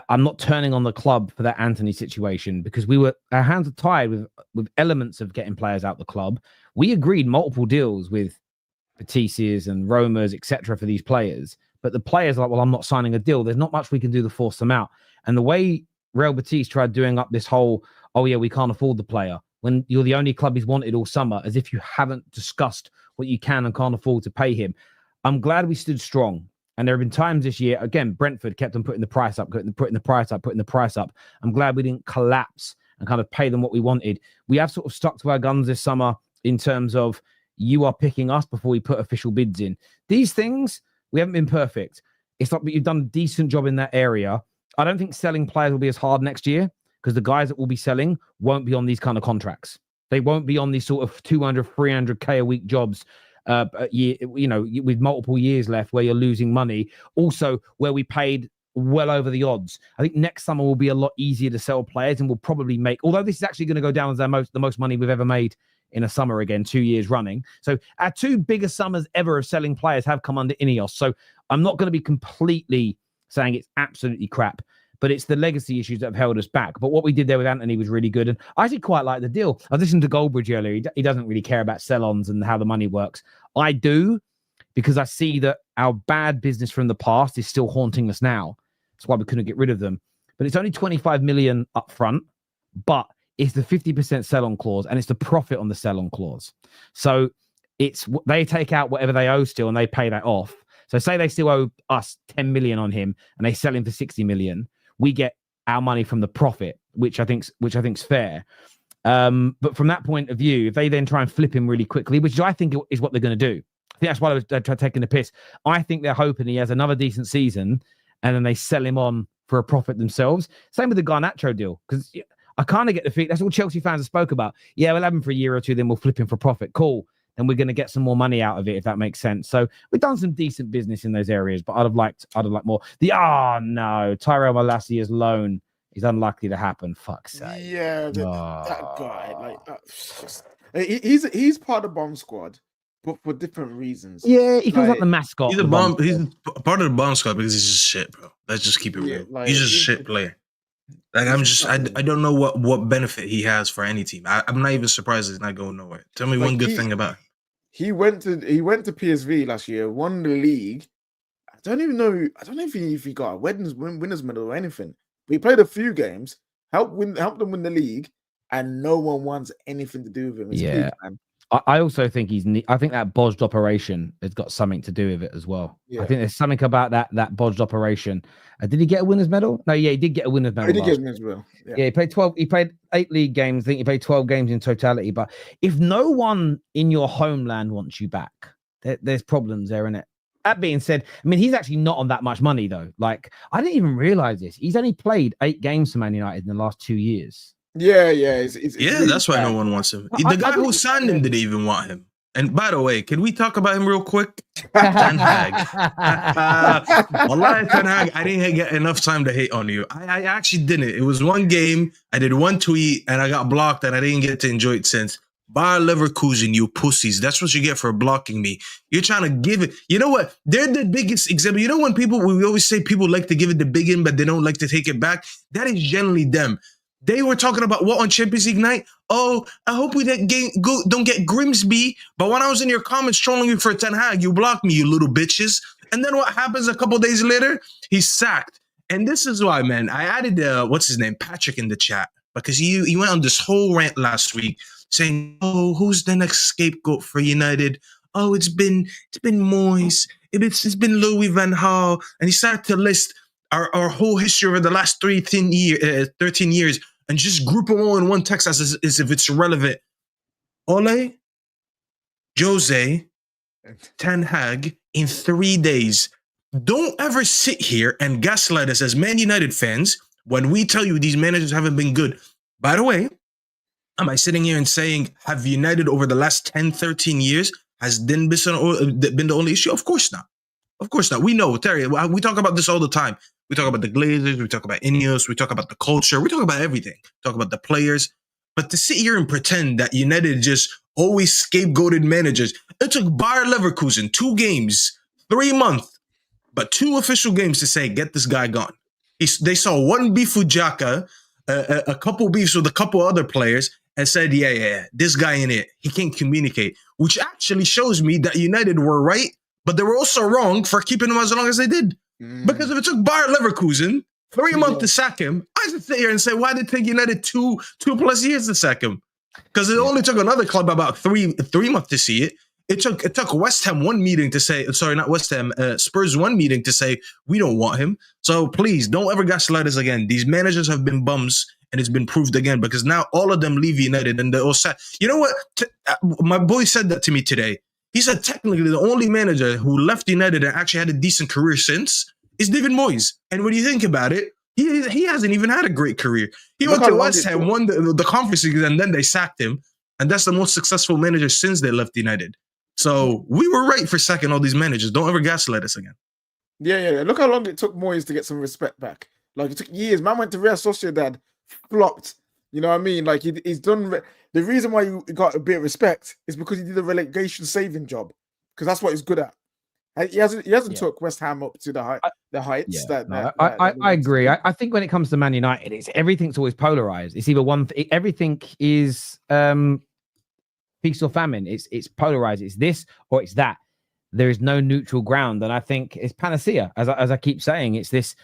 I'm not turning on the club for that Anthony situation because our hands are tied with elements of getting players out the club. We agreed multiple deals with Batises and Romas, etc. for these players. But the players are like, well, I'm not signing a deal. There's not much we can do to force them out. And the way Real Betis tried doing up this whole, oh yeah, we can't afford the player, when you're the only club he's wanted all summer, as if you haven't discussed what you can and can't afford to pay him. I'm glad we stood strong. And there have been times this year, again, Brentford kept on putting the price up. I'm glad we didn't collapse and kind of pay them what we wanted. We have sort of stuck to our guns this summer in terms of you are picking us before we put official bids in. These things, we haven't been perfect. It's like, but you've done a decent job in that area. I don't think selling players will be as hard next year because the guys that will be selling won't be on these kind of contracts. They won't be on these sort of 200, 300K a week jobs. With multiple years left where you're losing money. Also, where we paid well over the odds. I think next summer will be a lot easier to sell players and we'll probably make, although this is actually going to go down as the most money we've ever made in a summer again, 2 years running. So our 2 biggest summers ever of selling players have come under Ineos. So I'm not going to be completely saying it's absolutely crap, but it's the legacy issues that have held us back. But what we did there with Anthony was really good. And I actually quite like the deal. I listened to Goldbridge earlier. He doesn't really care about sell-ons and how the money works. I do, because I see that our bad business from the past is still haunting us now. That's why we couldn't get rid of them. But it's only 25 million up front, but it's the 50% sell-on clause and it's the profit on the sell-on clause. So they take out whatever they owe still and they pay that off. So say they still owe us 10 million on him and they sell him for 60 million. We get our money from the profit, which I think's fair. But from that point of view, if they then try and flip him really quickly, which I think is what they're going to do. I think that's why they're taking the piss. I think they're hoping he has another decent season and then they sell him on for a profit themselves. Same with the Garnacho deal, because I kind of get the feeling that's all Chelsea fans have spoke about. Yeah, we'll have him for a year or two, then we'll flip him for profit. Cool. Then we're going to get some more money out of it, if that makes sense. So we've done some decent business in those areas, but I'd have liked more. No, Tyrell Malassia's loan is unlikely to happen. Fuck's sake. Yeah, that guy, he's part of the bomb squad, but for different reasons. Yeah, he feels like the mascot. He's a bomb. He's part of the bomb squad because he's just shit, bro. Let's just keep it real. He's just a shit player. Like I don't know what benefit he has for any team. I'm not even surprised he's not going nowhere. Tell me one good thing about him. He went to PSV last year, won the league. I don't know if he got a winners medal or anything. But he played a few games, helped them win the league, and no one wants anything to do with him. It's big, man. I also think I think that bodged operation has got something to do with it as well. Yeah. I think there's something about that bodged operation. Did he get a winner's medal? No, yeah, he did get a winner's medal. He did get a winner's medal. Yeah, he played 12. He played 8 league games. I think he played 12 games in totality. But if no one in your homeland wants you back, there's problems there, innit? That being said, I mean, he's actually not on that much money though. Like, I didn't even realize this. He's only played 8 games for Man United in the last 2 years. Yeah. It's really that's why no one wants him. The guy who signed him didn't even want him. And by the way, can we talk about him real quick? Ten Hag. Wallahi, Ten Hag, I didn't get enough time to hate on you. I actually didn't. It was one game. I did one tweet and I got blocked and I didn't get to enjoy it since. Bayer Leverkusen, you pussies. That's what you get for blocking me. You're trying to give it. You know what? They're the biggest example. You know when we always say people like to give it the big in, but they don't like to take it back? That is generally them. They were talking about what on Champions League night? Oh, I hope we don't get Grimsby. But when I was in your comments trolling you for Ten Hag, you blocked me, you little bitches. And then what happens a couple days later? He's sacked. And this is why, man, I added, what's his name? Patrick in the chat. Because he went on this whole rant last week saying, oh, who's the next scapegoat for United? Oh, it's been Moyes. It's been Louis van Gaal. And he started to list our whole history over the last 13 years and just group them all in one text as if it's relevant. Ole, Jose, Ten Hag in 3 days. Don't ever sit here and gaslight us as Man United fans when we tell you these managers haven't been good. By the way, am I sitting here and saying, have United over the last 10, 13 years has been the only issue? Of course not. Of course not. We know, Terry. We talk about this all the time. We talk about the Glazers. We talk about Ineos. We talk about the culture. We talk about everything. Talk about the players. But to sit here and pretend that United just always scapegoated managers. It took Bayer Leverkusen 2 games, 3 months, but 2 official games to say, get this guy gone. They saw one beef with Xhaka, a couple beefs with a couple other players, and said, yeah, this guy in it, he can't communicate, which actually shows me that United were right, but they were also wrong for keeping him as long as they did. Because if it took Bayer Leverkusen 3 months to sack him, I should sit here and say, why did it take United two plus years to sack him? Because it only took another club about three months to see it. It took West Ham one meeting to say, sorry, not West Ham, Spurs one meeting to say, we don't want him. So please, don't ever gaslight us again. These managers have been bums, and it's been proved again, because now all of them leave United, and they're all sad. You know what? My boy said that to me today. He said technically the only manager who left United and actually had a decent career since is David Moyes. And when you think about it, he hasn't even had a great career. He went to West Ham, won the Conference League, and then they sacked him. And that's the most successful manager since they left United. So we were right for sacking all these managers. Don't ever gaslight us again. Yeah. Look how long it took Moyes to get some respect back. Like, it took years. Man went to Real Sociedad, flopped. You know what I mean? Like, he's done. The reason why he got a bit of respect is because he did a relegation saving job, because that's what he's good at. He hasn't took West Ham up to the heights. I agree. I think when it comes to Man United, everything's always polarized. It's either one. Everything is feast or famine. It's polarized. It's this or it's that. There is no neutral ground, and I think it's panacea. As I keep saying, it's this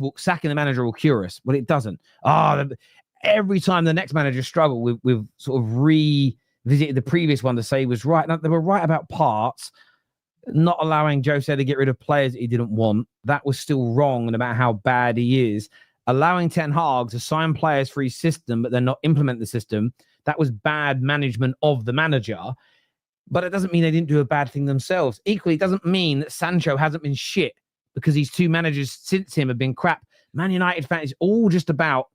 will sacking the manager will cure us, but it doesn't. Every time the next manager struggled, we've sort of revisited the previous one to say he was right. Now, they were right about parts. Not allowing Jose to get rid of players that he didn't want, that was still wrong, no matter how bad he is. Allowing Ten Hag to sign players for his system, but then not implement the system, that was bad management of the manager. But it doesn't mean they didn't do a bad thing themselves. Equally, it doesn't mean that Sancho hasn't been shit, because these 2 managers since him have been crap. Man United fans, it's all just about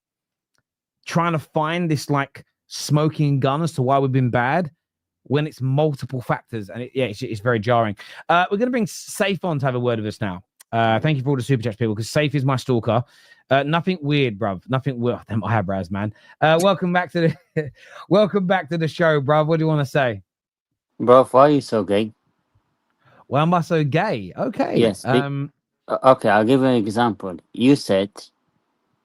trying to find this like smoking gun as to why we've been bad, when it's multiple factors, and it's very jarring. We're going to bring Safe on to have a word with us now. Thank you for all the super chat people, because Safe is my stalker. Nothing weird, bruv. Nothing weird. Them eyebrows, man. Welcome back to the show, bruv. What do you want to say, bro? Why are you so gay? Why am I so gay? Okay. Yes. Okay, I'll give you an example. You said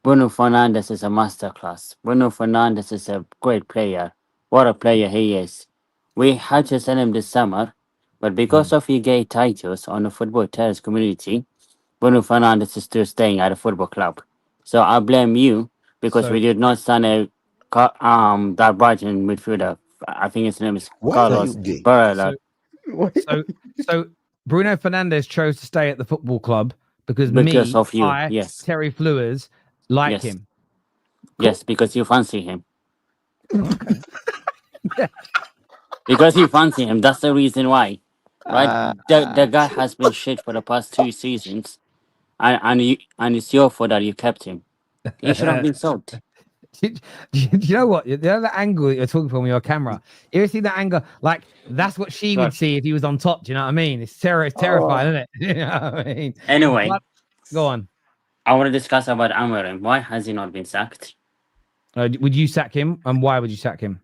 Bruno Fernadnes is a masterclass. Bruno Fernadnes is a great player. What a player he is. We had to sell him this summer, but because of your gay titles on the Football Terrace community, Bruno Fernadnes is still staying at a football club. So I blame you, because we did not sign that Brighton midfielder. I think his name is Carlos Barella. So Bruno Fernandes chose to stay at the football club because of you. Yes. Terry Flewers, like him. Yes, because you fancy him. Because you fancy him, that's the reason why. Right? The guy has been shit for the past 2 seasons, and it's your fault that you kept him. He should have been sold. Do you know what? The other angle that you're talking from your camera, you ever see that angle? Like, that's what she would see if he was on top. Do you know what I mean? It's terrifying, isn't it? You know what I mean? Anyway, go on. I want to discuss about Amorim. Why has he not been sacked? Would you sack him? And why would you sack him?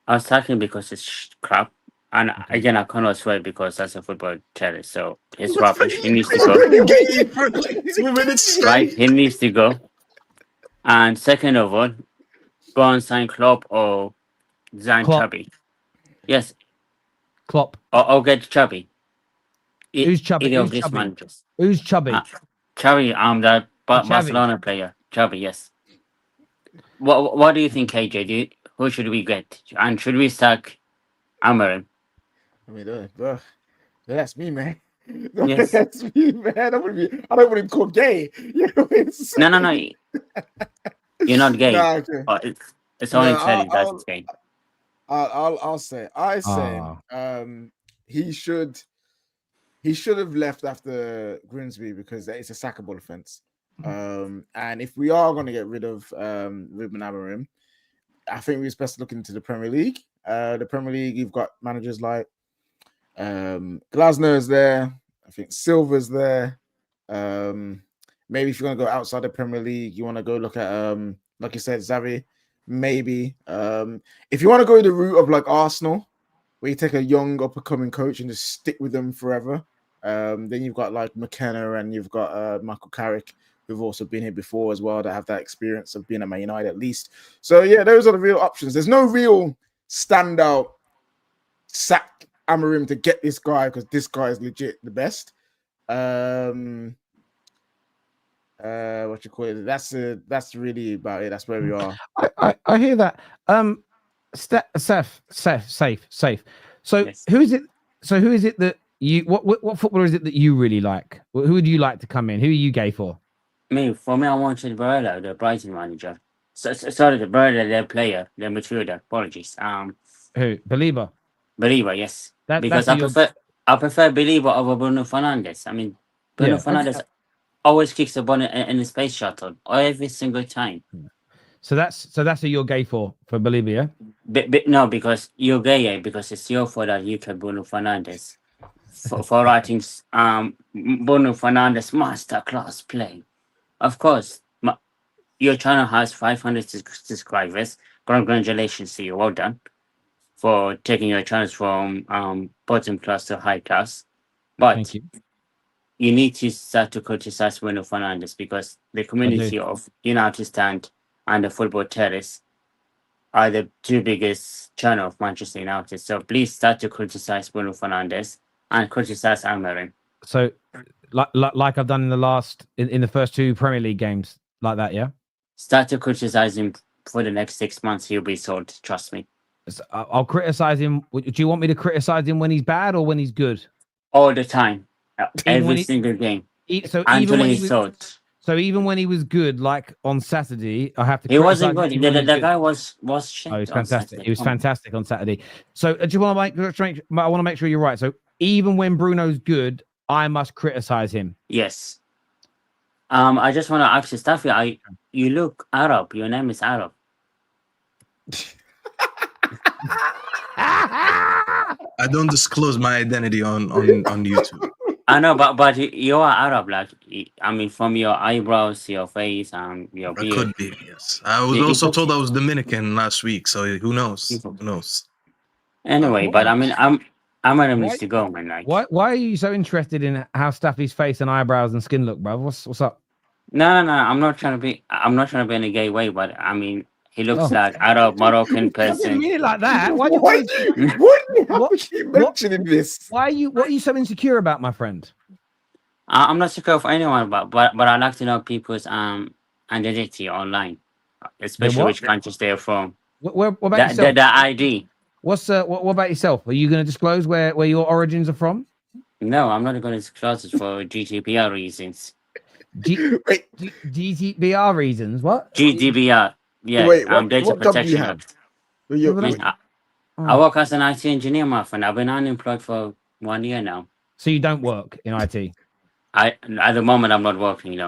I was sacking because it's crap. And again, I cannot swear because that's a Football Terrace. So it's rubbish. He needs to go. Right? He needs to go. And second of all, go and sign Klopp or sign Chubby. Yes. Klopp. Or get Chubby. Who's Chubby? Who's Chubby? Chubby, that Barcelona player. Chubby, yes. What do you think, KJ? Who should we get? And should we sack Amorim? I mean, that's me, man. Yes. That's me, man. I don't want him called gay. You know, No. You're not gay. Nah, okay. It's only telling that it's gay. I'll say. He should have left after Grimsby because it's a sackable offense. And if we are going to get rid of Ruben Amorim, I think we're supposed to look into the Premier League. The Premier League, you've got managers like Glasner is there. I think Silva's there. Maybe if you're gonna go outside the Premier League, you want to go look at like you said, Xavi. Maybe if you want to go the route of like Arsenal, where you take a young up and coming coach and just stick with them forever. Then you've got like McKenna and you've got Michael Carrick, who've also been here before as well, that have that experience of being at Man United at least. So yeah, those are the real options. There's no real standout sack Amorim to get this guy because this guy is legit the best. What you call it? That's really about it. That's where we are. I hear that. Safe. So Yes. who is it? So who is it that you? What footballer is it that you really like? Who would you like to come in? Who are you gay for? For me, I wanted Barella, the Brighton manager. Sorry, the Barella, their player, their midfielder. Apologies. Who? Belieber. Believer, yes. Because that's I prefer Believer over Bruno Fernandes. I mean, Bruno Yeah, Fernandes always kicks the ball in the space shuttle every single time. So that's who you're gay for Belieber, yeah? No, because you're gay, because it's your fault that you kept Bruno Fernandes for writing Bruno Fernandes masterclass play. Of course, your channel has 500 subscribers. Congratulations to you. Well done for taking your channels from bottom class to high class. But Thank you. you need to start to criticize Bruno Fernandes because the community of United Stand and the Football Terrace are the two biggest channel of Manchester United. So please start to criticize Bruno Fernandes and criticize Amorim. So like I've done in the first two Premier League games, like that, yeah? Start to criticize him for the next 6 months. He'll be sold. Trust me. So I'll criticize him. Do you want me to criticize him when he's bad or when he's good? All the time. Even when Every single game. So Until he's sold. So even when he was good, like on Saturday, I have to. He wasn't criticize good. him when he was The good. guy was shit. Oh, he was on fantastic. Saturday. He was Come on. fantastic on Saturday. So do you want to I want to make sure you're right. So even when Bruno's good, I must criticize him. Yes. I just want to ask you, Staffy, you look Arab. Your name is Arab. I don't disclose my identity on YouTube. I know, but you are Arab. Like, I mean, from your eyebrows, your face, your I beard. could be, yes. I was It also looks- told I was Dominican last week, so who knows? Who knows? Anyway, but I mean, Amorim needs to go, man. Like, Why are you so interested in how Staffy's face and eyebrows and skin look, bro? What's up? No. I'm not trying to be in a gay way, but I mean, he looks like Arab Moroccan I didn't person. mean it like that. Why Why do you have to keep mentioning this? what are you so insecure about, my friend? I'm not secure of anyone, but I like to know people's identity online, especially what? which countries they're from. What about yourself? The ID. What about yourself? Are you going to disclose where your origins are from? No, I'm not going to disclose it for GDPR reasons. Wait, GDPR reasons? What? GDPR. Yeah, Wait, Data what job do you Protection have? Act. Wait, I work as an IT engineer, my friend. I've been unemployed for 1 year now. So you don't work in IT? At the moment, I'm not working,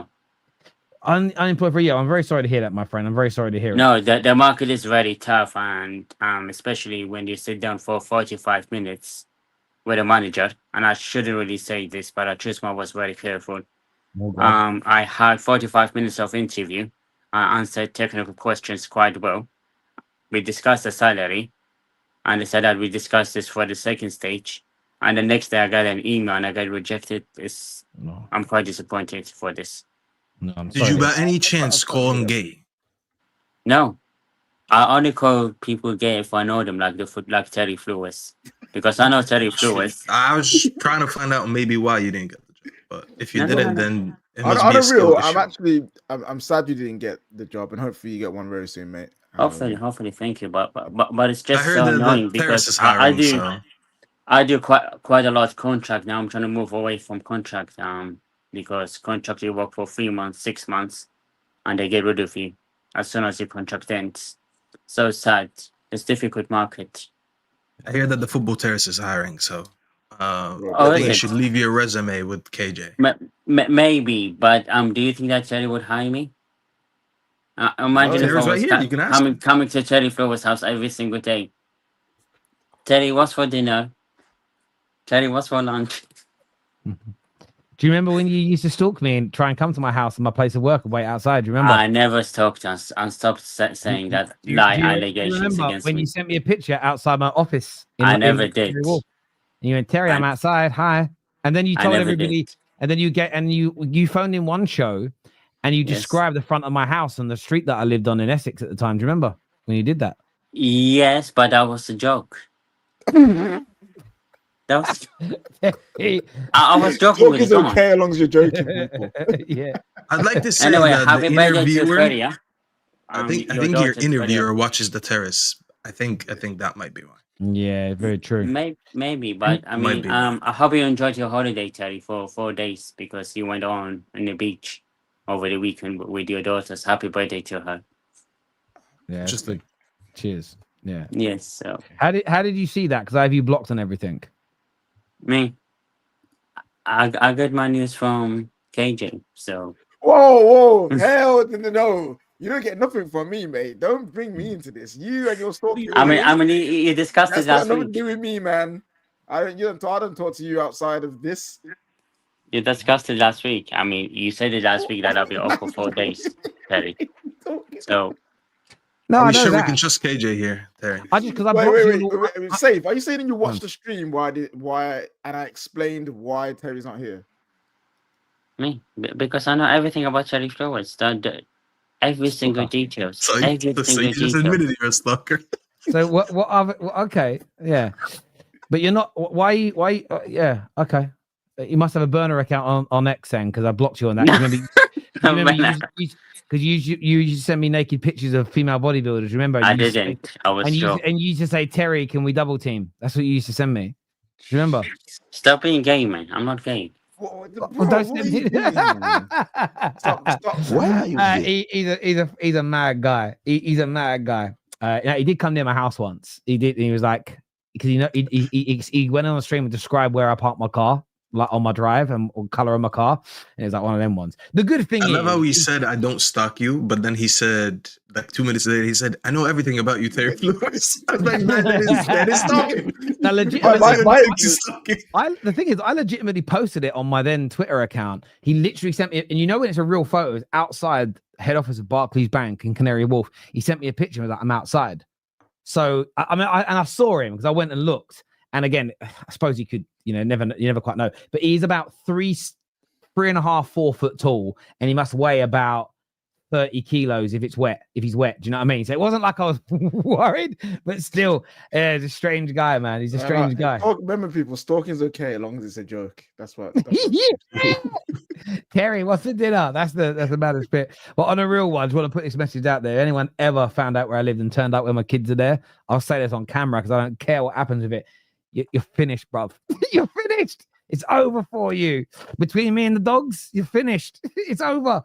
Unemployed for a year. I'm very sorry to hear that, my friend. I'm very sorry to hear it. No, the market is very tough, and especially when you sit down for 45 minutes with a manager. And I shouldn't really say this, but Chusma was very careful. Oh, God. I had 45 minutes of interview. I answered technical questions quite well. We discussed the salary, and they said that we discussed this for the second stage. And the next day, I got an email and I got rejected. No, I'm quite disappointed for this. no, I'm Did sorry. you by any chance call him gay? No, I only call people gay if I know them, like Terry Flowers, because I know Terry Flowers. I was trying to find out maybe why you didn't get the job, but if you No, didn't, no. then it must on be a a skill real, issue. I'm sad you didn't get the job, and hopefully you get one very soon, mate. Hopefully, thank you. But it's I just heard so that annoying the Terrace because is I hiring, do. so I do quite a lot of contract now. I'm trying to move away from contract because contract you work for 3 months, 6 months, and they get rid of you as soon as your contract ends. So sad. It's difficult market. I hear that the Football Terrace is hiring, so I is think you it? should leave your resume with KJ. Maybe, but do you think that Terry would hire me? Imagine if I Terry's right was here, you can ask him. coming to Terry Flowers' house every single day. Terry, what's for dinner? Terry, what's for lunch? Do you remember when you used to stalk me and try and come to my house and my place of work and wait outside? Do you remember? I never stalked us and stopped saying that lie do you allegations remember against when me. you sent me a picture outside my office? I never did. And you went, Terry, I'm outside. Hi. And then you I told never everybody, did. and then you phoned in one show and you Yes. described the front of my house and the street that I lived on in Essex at the time. Do you remember when you did that? Yes, but that was a joke. That was, I was joking Talk with is you. Come on. okay as long as you're joking, people. Yeah. I'd like to say Anyway, that happy the birthday to interviewer. Freddie. I think your daughter's interviewer watches the terrace. I think that might be why. Yeah, very true. Maybe, but I Might mean, be. I hope you enjoyed your holiday, Terry, for 4 days because you went on the beach over the weekend with your daughters. Happy birthday to her. Yeah, Interesting. cheers. Yeah. Yes. So How did you see that? Because I have you blocked on everything. me, I got my news from KJ. So Whoa, hell no. You don't get nothing from me, mate. Don't bring me into this. You and your stalking. I mean, you discussed that's it got last nothing to week. do with me, man. I don't talk to you outside of this. You discussed it last week. I mean, you said it last week that I'll be off for 4 days, Terry. So No, Are I we know sure that. we can trust KJ here, Terry? I just because I Wait, blocked you. Safe. Are you saying you watched the stream? Why? And I explained why Terry's not here. because I know everything about Terry Flowers. Every single details. So Every you single just detail. admitted you're a stalker. So what other? Okay, yeah, but you're not. Why? Yeah, okay. You must have a burner account on X then, because I blocked you on that. Because you used to send me naked pictures of female bodybuilders. Remember? I didn't. I was joking. And you used to say, Terry, can we double team? That's what you used to send me. Remember? Stop being gay, man. I'm not gay. Don't send me. Stop. Why are you He's a mad guy. He's a mad guy. He did come near my house once. He did. And he was like, because he went on the stream and described where I parked my car, like on my drive and color of my car, and it was like one of them ones. The good thing I love how he said, "I don't stalk you," but then he said, like 2 minutes later, he said, "I know everything about you, Terry Flowers." I was like, "Man, that is stalking." Now, the thing is, I legitimately posted it on my then Twitter account. He literally sent me, and you know when it's a real photo, it's outside head office of Barclays Bank in Canary Wharf. He sent me a picture and was like, "I'm outside." So I saw him because I went and looked. And again, I suppose you could, you never quite know. But he's about 3.5, 4 foot tall, and he must weigh about 30 kilos if he's wet. Do you know what I mean? So it wasn't like I was worried, but still, he's a strange guy, man. He's a strange guy. Remember, people, stalking's okay as long as it's a joke. That's what. Terry, what's for dinner? That's the baddest bit. But on a real one, I just want to put this message out there. Anyone ever found out where I lived and turned up where my kids are there? I'll say this on camera because I don't care what happens with it. You're finished, bruv. You're finished. It's over for you. Between me and the dogs, you're finished. It's over.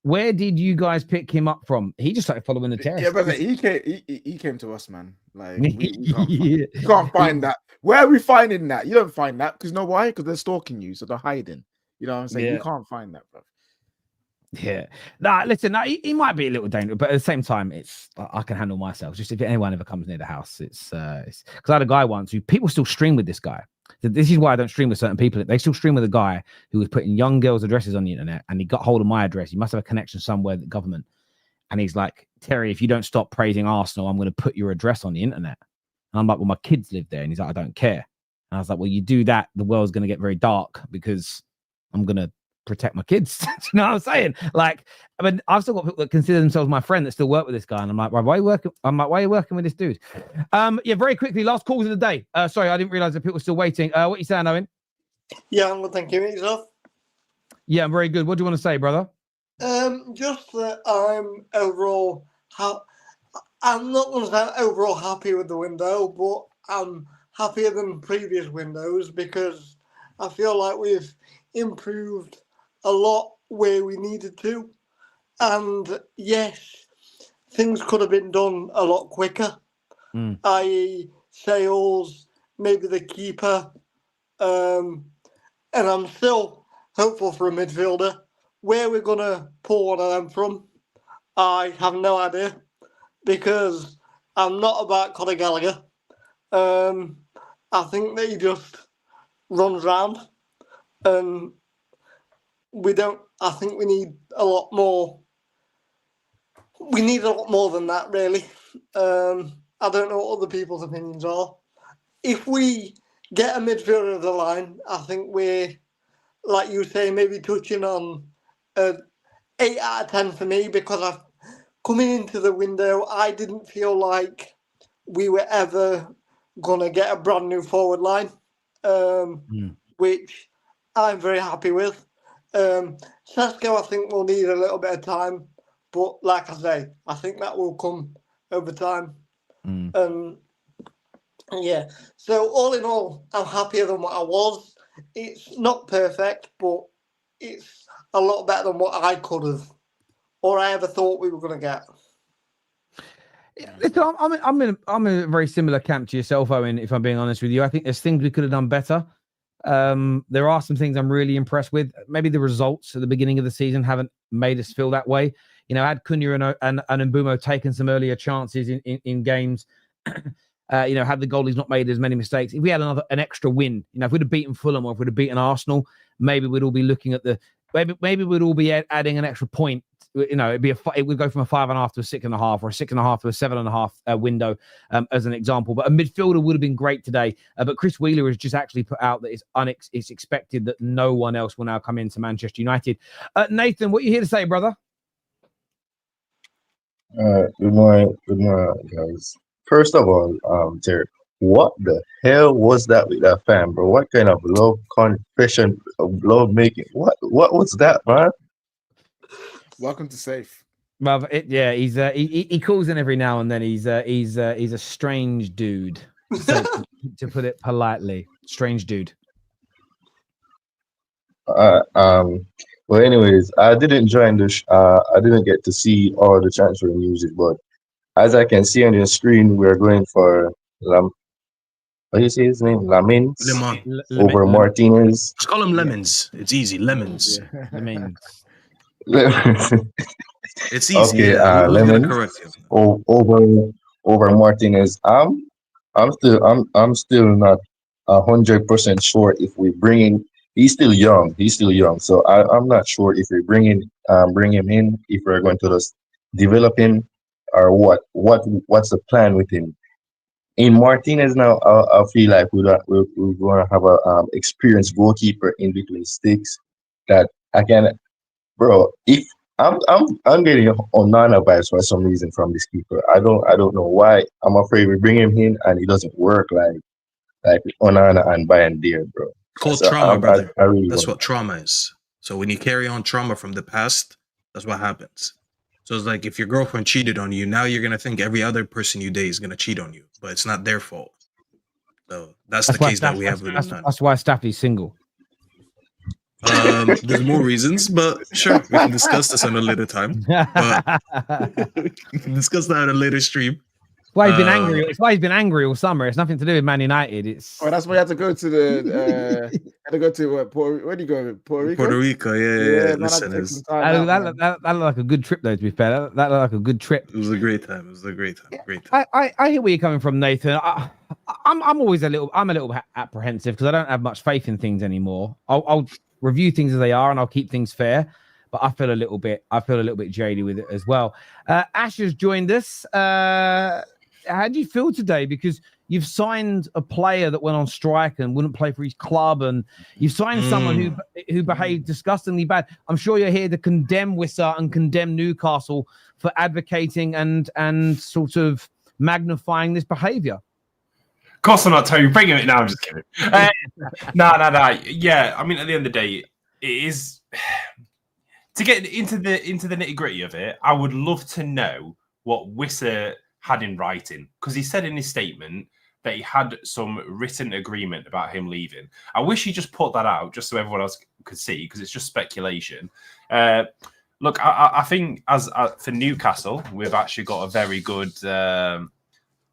Where did you guys pick him up from? He just started following the terrace. Yeah, but he came to us, man. Like we can't find that. Where are we finding that? You don't find that because you know why? Because they're stalking you, so they're hiding. You know what I'm saying? Yeah. You can't find that, bro. Yeah. Listen, he might be a little dangerous, but at the same time, I can handle myself. Just if anyone ever comes near the house, it's because I had a guy once who people still stream with this guy. This is why I don't stream with certain people. They still stream with a guy who was putting young girls' addresses on the internet, and he got hold of my address. He must have a connection somewhere with the government. And he's like, Terry, if you don't stop praising Arsenal, I'm going to put your address on the internet. And I'm like, well, my kids live there. And he's like, I don't care. And I was like, well, you do that, the world's going to get very dark because I'm going to protect my kids. Do you know what I'm saying? Like, I mean, I've still got people that consider themselves my friend that still work with this guy. And I'm like, why are you working? Why are you working with this dude? Yeah, very quickly, last calls of the day. Sorry, I didn't realize that people were still waiting. What you saying, Owen? Yeah, I'm good, thank you. Yourself? Yeah, I'm very good. What do you want to say, brother? Just that I'm overall I'm not going to say overall happy with the window, but I'm happier than previous windows because I feel like we've improved a lot where we needed to. And yes, things could have been done a lot quicker, i.e. sales, maybe the keeper. And I'm still hopeful for a midfielder. Where we're going to pull one of them from, I have no idea because I'm not about Conor Gallagher. I think that he just runs round. and we don't. I think we need a lot more. We need a lot more than that, really. I don't know what other people's opinions are. If we get a midfielder of the line, I think we're, like you say, maybe touching on 8 out of 10 for me, because coming into the window, I didn't feel like we were ever going to get a brand new forward line, which I'm very happy with. Sesko, I think, will need a little bit of time, but like I say, I think that will come over time. Yeah, so all in all, I'm happier than what I was. It's not perfect, but it's a lot better than what I could have, or I ever thought we were going to get. Listen, I'm in a very similar camp to yourself, Owen, if I'm being honest with you. I think there's things we could have done better. There are some things I'm really impressed with. Maybe the results at the beginning of the season haven't made us feel that way. You know, had Cunha and Mbumo taken some earlier chances in games, you know, had the goalies not made as many mistakes, if we had an extra win, you know, if we'd have beaten Fulham or if we'd have beaten Arsenal, maybe we'd all be looking at maybe we'd all be adding an extra point. You know, it would go from a 5.5 to a 6.5, or a 6.5 to a 7.5 window, as an example. But a midfielder would have been great today. But Chris Wheeler has just actually put out that it's expected that no one else will now come into Manchester United. Nathan, what are you here to say, brother? Good morning, guys. First of all, Terry, what the hell was that with that fan, bro? What kind of love confession of love making? What was that, man? Welcome to Safe. Well, he's he calls in every now and then. He's a strange dude, to put it politely. Strange dude. Well, anyways, I didn't join I didn't get to see all the transfer news, but as I can see on your screen, we're going for what do you say his name? Lammens over Martinez. Just call him Lemons. It's easy. Lemons. Yeah. Lemons. It's easy. Okay, yeah. Who's gonna Lemons correct you? over Martinez. I'm still not 100% sure if we bring in. He's still young. So I'm not sure if we bring him in, if we're going to just develop him, or what's the plan with him. In Martinez now, I feel like we're going to have a experienced goalkeeper in between sticks that I can, bro. If I'm getting Onana vibes for some reason from this keeper. I don't know why. I'm afraid we bring him in and he doesn't work like Onana and Bayern there, bro. Called So trauma, brother. I really That's want. what trauma is. So when you carry on trauma from the past, that's what happens. So it's like if your girlfriend cheated on you, now you're gonna think every other person you date is gonna cheat on you, but it's not their fault. So that's the case that we have with Onana. That's why Staffy's single. There's more reasons, but sure, we can discuss this on a later time. But we can discuss that on a later stream. Why he's been angry. It's why he's been angry all summer. It's nothing to do with Man United. It's that's why you had to go to the where do you go? Puerto Rico. Puerto Rico, yeah. Man, Listen, that looked like a good trip, though. To be fair, that looked like a good trip. It was a great time. Great time. I hear where you're coming from, Nathan. I'm always a little bit apprehensive because I don't have much faith in things anymore. I'll review things as they are and I'll keep things fair. But I feel a little bit jaded with it as well. Ash has joined us. How do you feel today? Because you've signed a player that went on strike and wouldn't play for his club, and you've signed someone who behaved disgustingly bad. I'm sure you're here to condemn Wissa and condemn Newcastle for advocating and sort of magnifying this behaviour. Of course I'm not, Tony. Bring it now. I'm just kidding. No. Yeah, I mean, at the end of the day, it is to get into the nitty gritty of it. I would love to know what Wissa had in writing, because he said in his statement that he had some written agreement about him leaving. I wish he just put that out just so everyone else could see, because it's just speculation. Look, I think as for Newcastle, we've actually got a very good.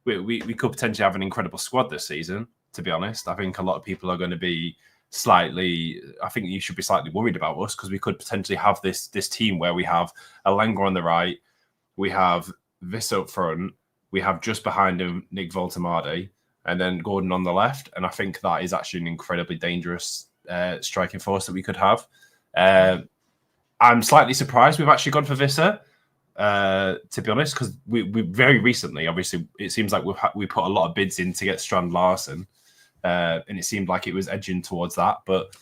We could potentially have an incredible squad this season. To be honest, I think a lot of people are going to be slightly. I think you should be slightly worried about us, because we could potentially have this team where we have Alenga on the right, we have Wissa up front, we have just behind him Nick Voltemade, and then Gordon on the left. And I think that is actually an incredibly dangerous striking force that we could have. I'm slightly surprised we've actually gone for Wissa, to be honest, because we very recently, obviously, it seems like we put a lot of bids in to get Strand Larsen, and it seemed like it was edging towards that. But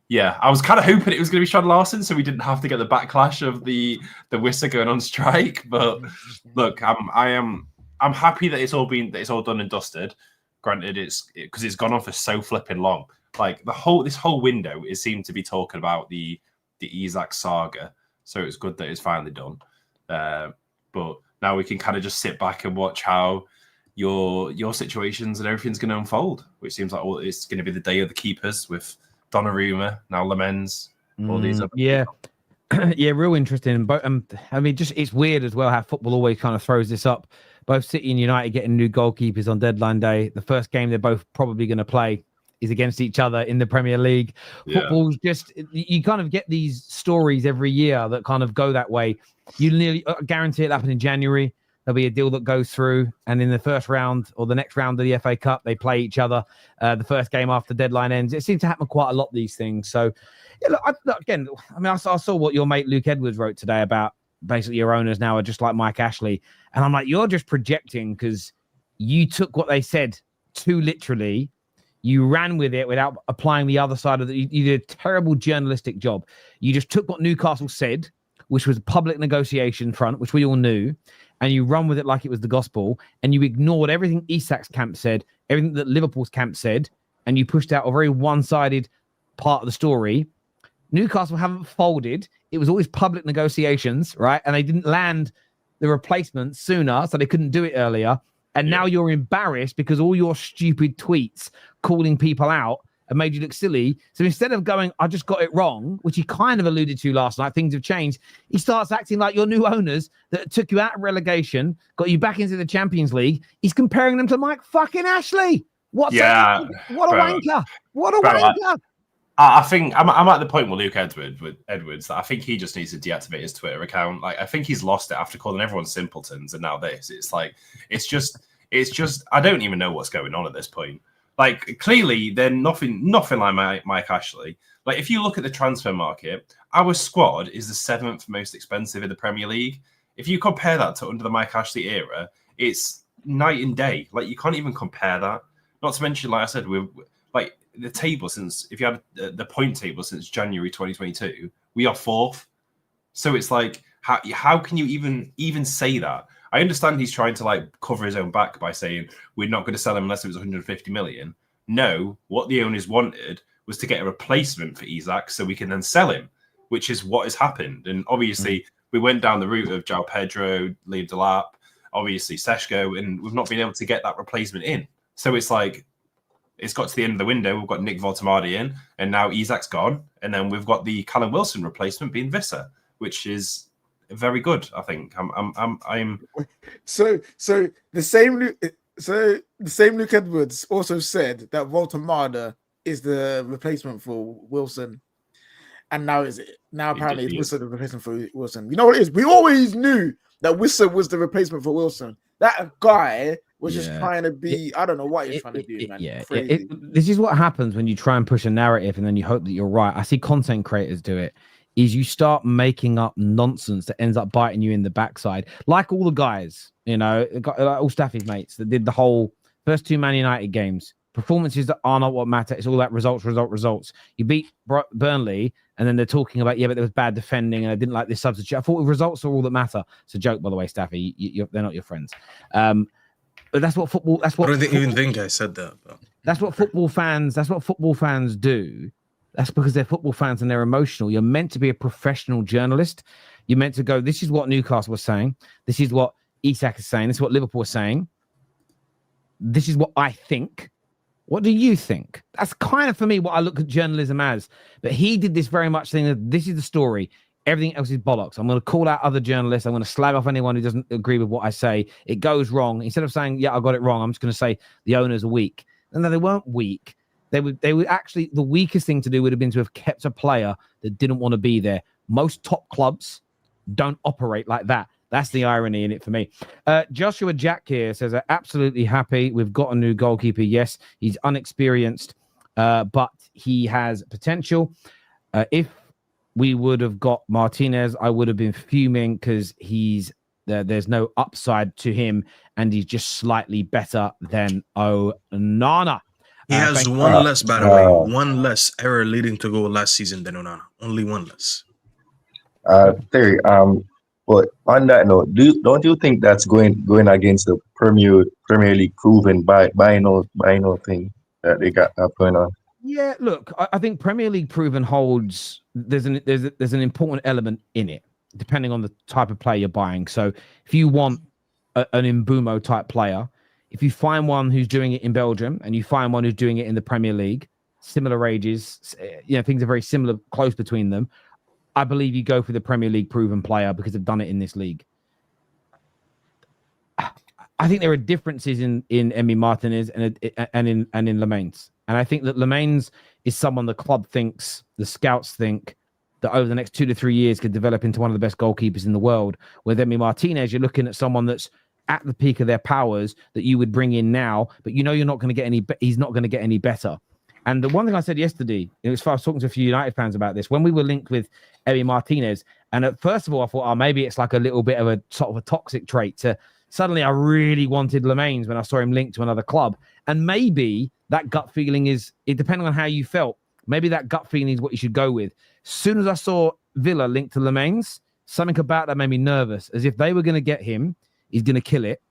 yeah, I was kind of hoping it was going to be Strand Larsen, so we didn't have to get the backlash of the Wissa going on strike. But look, I'm happy that it's all done and dusted. Granted, because it's gone on for so flipping long. Like this whole window, it seemed to be talking about the Isak saga. So it's good that it's finally done. But now we can kind of just sit back and watch how your situations and everything's going to unfold, which seems like it's going to be the day of the keepers with Donnarumma, now Lammens, all these other people. Yeah, real interesting. But I mean, just it's weird as well how football always kind of throws this up. Both City and United getting new goalkeepers on deadline day. The first game they're both probably going to play is against each other in the Premier League. Football's just, you kind of get these stories every year that kind of go that way. You nearly guarantee it'll happen in January. There'll be a deal that goes through, and in the first round or the next round of the FA Cup, they play each other. The first game after deadline ends. It seems to happen quite a lot, these things. So, yeah, look, again, I mean, I saw what your mate Luke Edwards wrote today about basically your owners now are just like Mike Ashley. And I'm like, you're just projecting because you took what they said too literally. You ran with it without applying the other side of the. You did a terrible journalistic job. You just took what Newcastle said, which was a public negotiation front, which we all knew, and you run with it like it was the gospel, and you ignored everything Isak's camp said, everything that Liverpool's camp said, and you pushed out a very one-sided part of the story. Newcastle haven't folded. It was always public negotiations, right? And they didn't land the replacement sooner, so they couldn't do it earlier. And now you're embarrassed because all your stupid tweets calling people out have made you look silly. So instead of going, I just got it wrong, which he kind of alluded to last night, things have changed. He starts acting like your new owners that took you out of relegation, got you back into the Champions League. He's comparing them to Mike fucking Ashley. What a wanker. What a wanker. I think I'm at the point with Luke Edwards that I think he just needs to deactivate his Twitter account. Like, I think he's lost it after calling everyone simpletons, and now this. It's like it's just I don't even know what's going on at this point. Like, clearly they're nothing like Mike Ashley. Like, if you look at the transfer market, our squad is the 7th most expensive in the Premier League. If you compare that to under the Mike Ashley era, it's night and day. Like, you can't even compare that. Not to mention, like I said, we're like the table since, if you had the point table since January 2022, we are 4th. So it's like, how can you even say that? I understand he's trying to like cover his own back by saying we're not going to sell him unless it was 150 million. No, what the owners wanted was to get a replacement for Isak so we can then sell him, which is what has happened. And obviously we went down the route of João Pedro, Liam Delap, obviously Seshko, and we've not been able to get that replacement in. So it's like, it's got to the end of the window. We've got Nick Voltemade in, and now Isak's gone. And then we've got the Callum Wilson replacement being Wissa, which is very good, I think. I'm So the same Luke Edwards also said that Voltemade is the replacement for Wilson, and now apparently it's Wissa the replacement for Wilson. You know what it is? We always knew that Wissa was the replacement for Wilson. That guy was just trying to be. I don't know what he's trying to do, man. This is what happens when you try and push a narrative and then you hope that you're right. I see content creators do it. Is you start making up nonsense that ends up biting you in the backside, like all the guys, you know, like all Staffy's mates that did the whole first 2 Man United games. Performances that are not what matter. It's all that results. You beat Burnley, and then they're talking about, but there was bad defending, and I didn't like this substitute. I thought results are all that matter. It's a joke, by the way, Staffy. They're not your friends. But that's what football. That's what. I don't even think I said that. But... That's what football fans. That's what football fans do. That's because they're football fans and they're emotional. You're meant to be a professional journalist. You're meant to go, this is what Newcastle was saying. This is what Isak is saying. This is what Liverpool is saying. This is what I think. What do you think? That's kind of, for me, what I look at journalism as. But he did this very much saying that this is the story. Everything else is bollocks. I'm going to call out other journalists. I'm going to slag off anyone who doesn't agree with what I say. It goes wrong. Instead of saying, I got it wrong, I'm just going to say the owners are weak. And no, they weren't weak. They would actually, the weakest thing to do would have been to have kept a player that didn't want to be there. Most top clubs don't operate like that. That's the irony in it for me. Joshua Jack here says, absolutely happy. We've got a new goalkeeper. Yes, he's unexperienced. but he has potential. If we would have got Martinez, I would have been fuming because there's no upside to him, and he's just slightly better than Onana. He has one less, by the way, one less error leading to goal last season than Onana. Only one less. Terry, but on that note, don't you think that's going against the Premier League proven buy no thing that they got going on? Yeah, look, I think Premier League proven holds. There's an important element in it, depending on the type of player you're buying. So if you want an Mbumo type player, if you find one who's doing it in Belgium and you find one who's doing it in the Premier League, similar ages, things are very similar, close between them. I believe you go for the Premier League proven player because they've done it in this league. I think there are differences in Emi Martinez and in Lammens. And I think that Lammens is someone the club thinks, the scouts think, that over the next 2 to 3 years could develop into one of the best goalkeepers in the world. With Emi Martinez, you're looking at someone that's at the peak of their powers that you would bring in now, but you're not going to get he's not going to get any better. And the one thing I said yesterday, as far as talking to a few United fans about this, when we were linked with Emi Martinez, and first of all, I thought, maybe it's like a little bit of a sort of a toxic trait. Suddenly, I really wanted Lammens when I saw him linked to another club. And maybe that gut feeling depending on how you felt, maybe that gut feeling is what you should go with. As soon as I saw Villa linked to Lammens, something about that made me nervous, as if they were going to get him, he's going to kill it.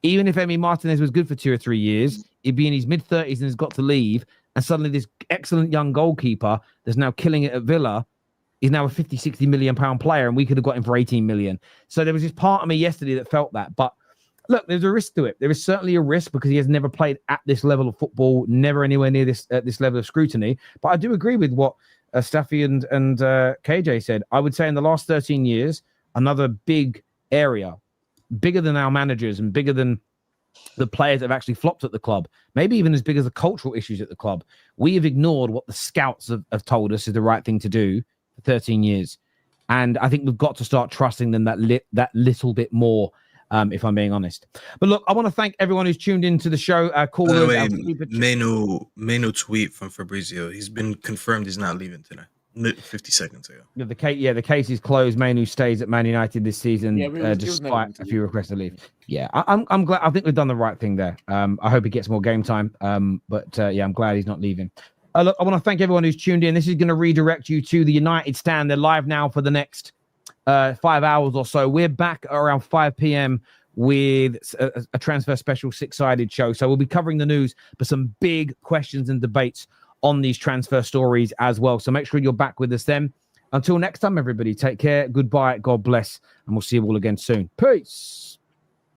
Even if Emi Martinez was good for 2 or 3 years, he'd be in his mid-30s and has got to leave. And suddenly this excellent young goalkeeper that's now killing it at Villa is now a 50, 60 million pound player, and we could have got him for 18 million. So there was this part of me yesterday that felt that. But look, there's a risk to it. There is certainly a risk because he has never played at this level of football, never anywhere near this level of scrutiny. But I do agree with what Staffy and KJ said. I would say in the last 13 years, another big area, bigger than our managers and bigger than the players that have actually flopped at the club, maybe even as big as the cultural issues at the club. We have ignored what the scouts have told us is the right thing to do for 13 years. And I think we've got to start trusting them that little bit more, if I'm being honest. But look, I want to thank everyone who's tuned into the show. Callers, by the way, Menu tweet from Fabrizio. He's been confirmed he's not leaving today. 50 seconds ago. The case is closed. Manu stays at Man United this season, Yeah, despite a few requests to leave. Yeah, I'm glad. I think we've done the right thing there. I hope he gets more game time. But I'm glad he's not leaving. Look, I want to thank everyone who's tuned in. This is going to redirect you to the United Stand. They're live now for the next 5 hours or so. We're back around 5 p.m. with a transfer special 6-sided show. So we'll be covering the news, but some big questions and debates on these transfer stories as well. So make sure you're back with us then. Until next time, everybody, take care. Goodbye. God bless. And we'll see you all again soon. Peace.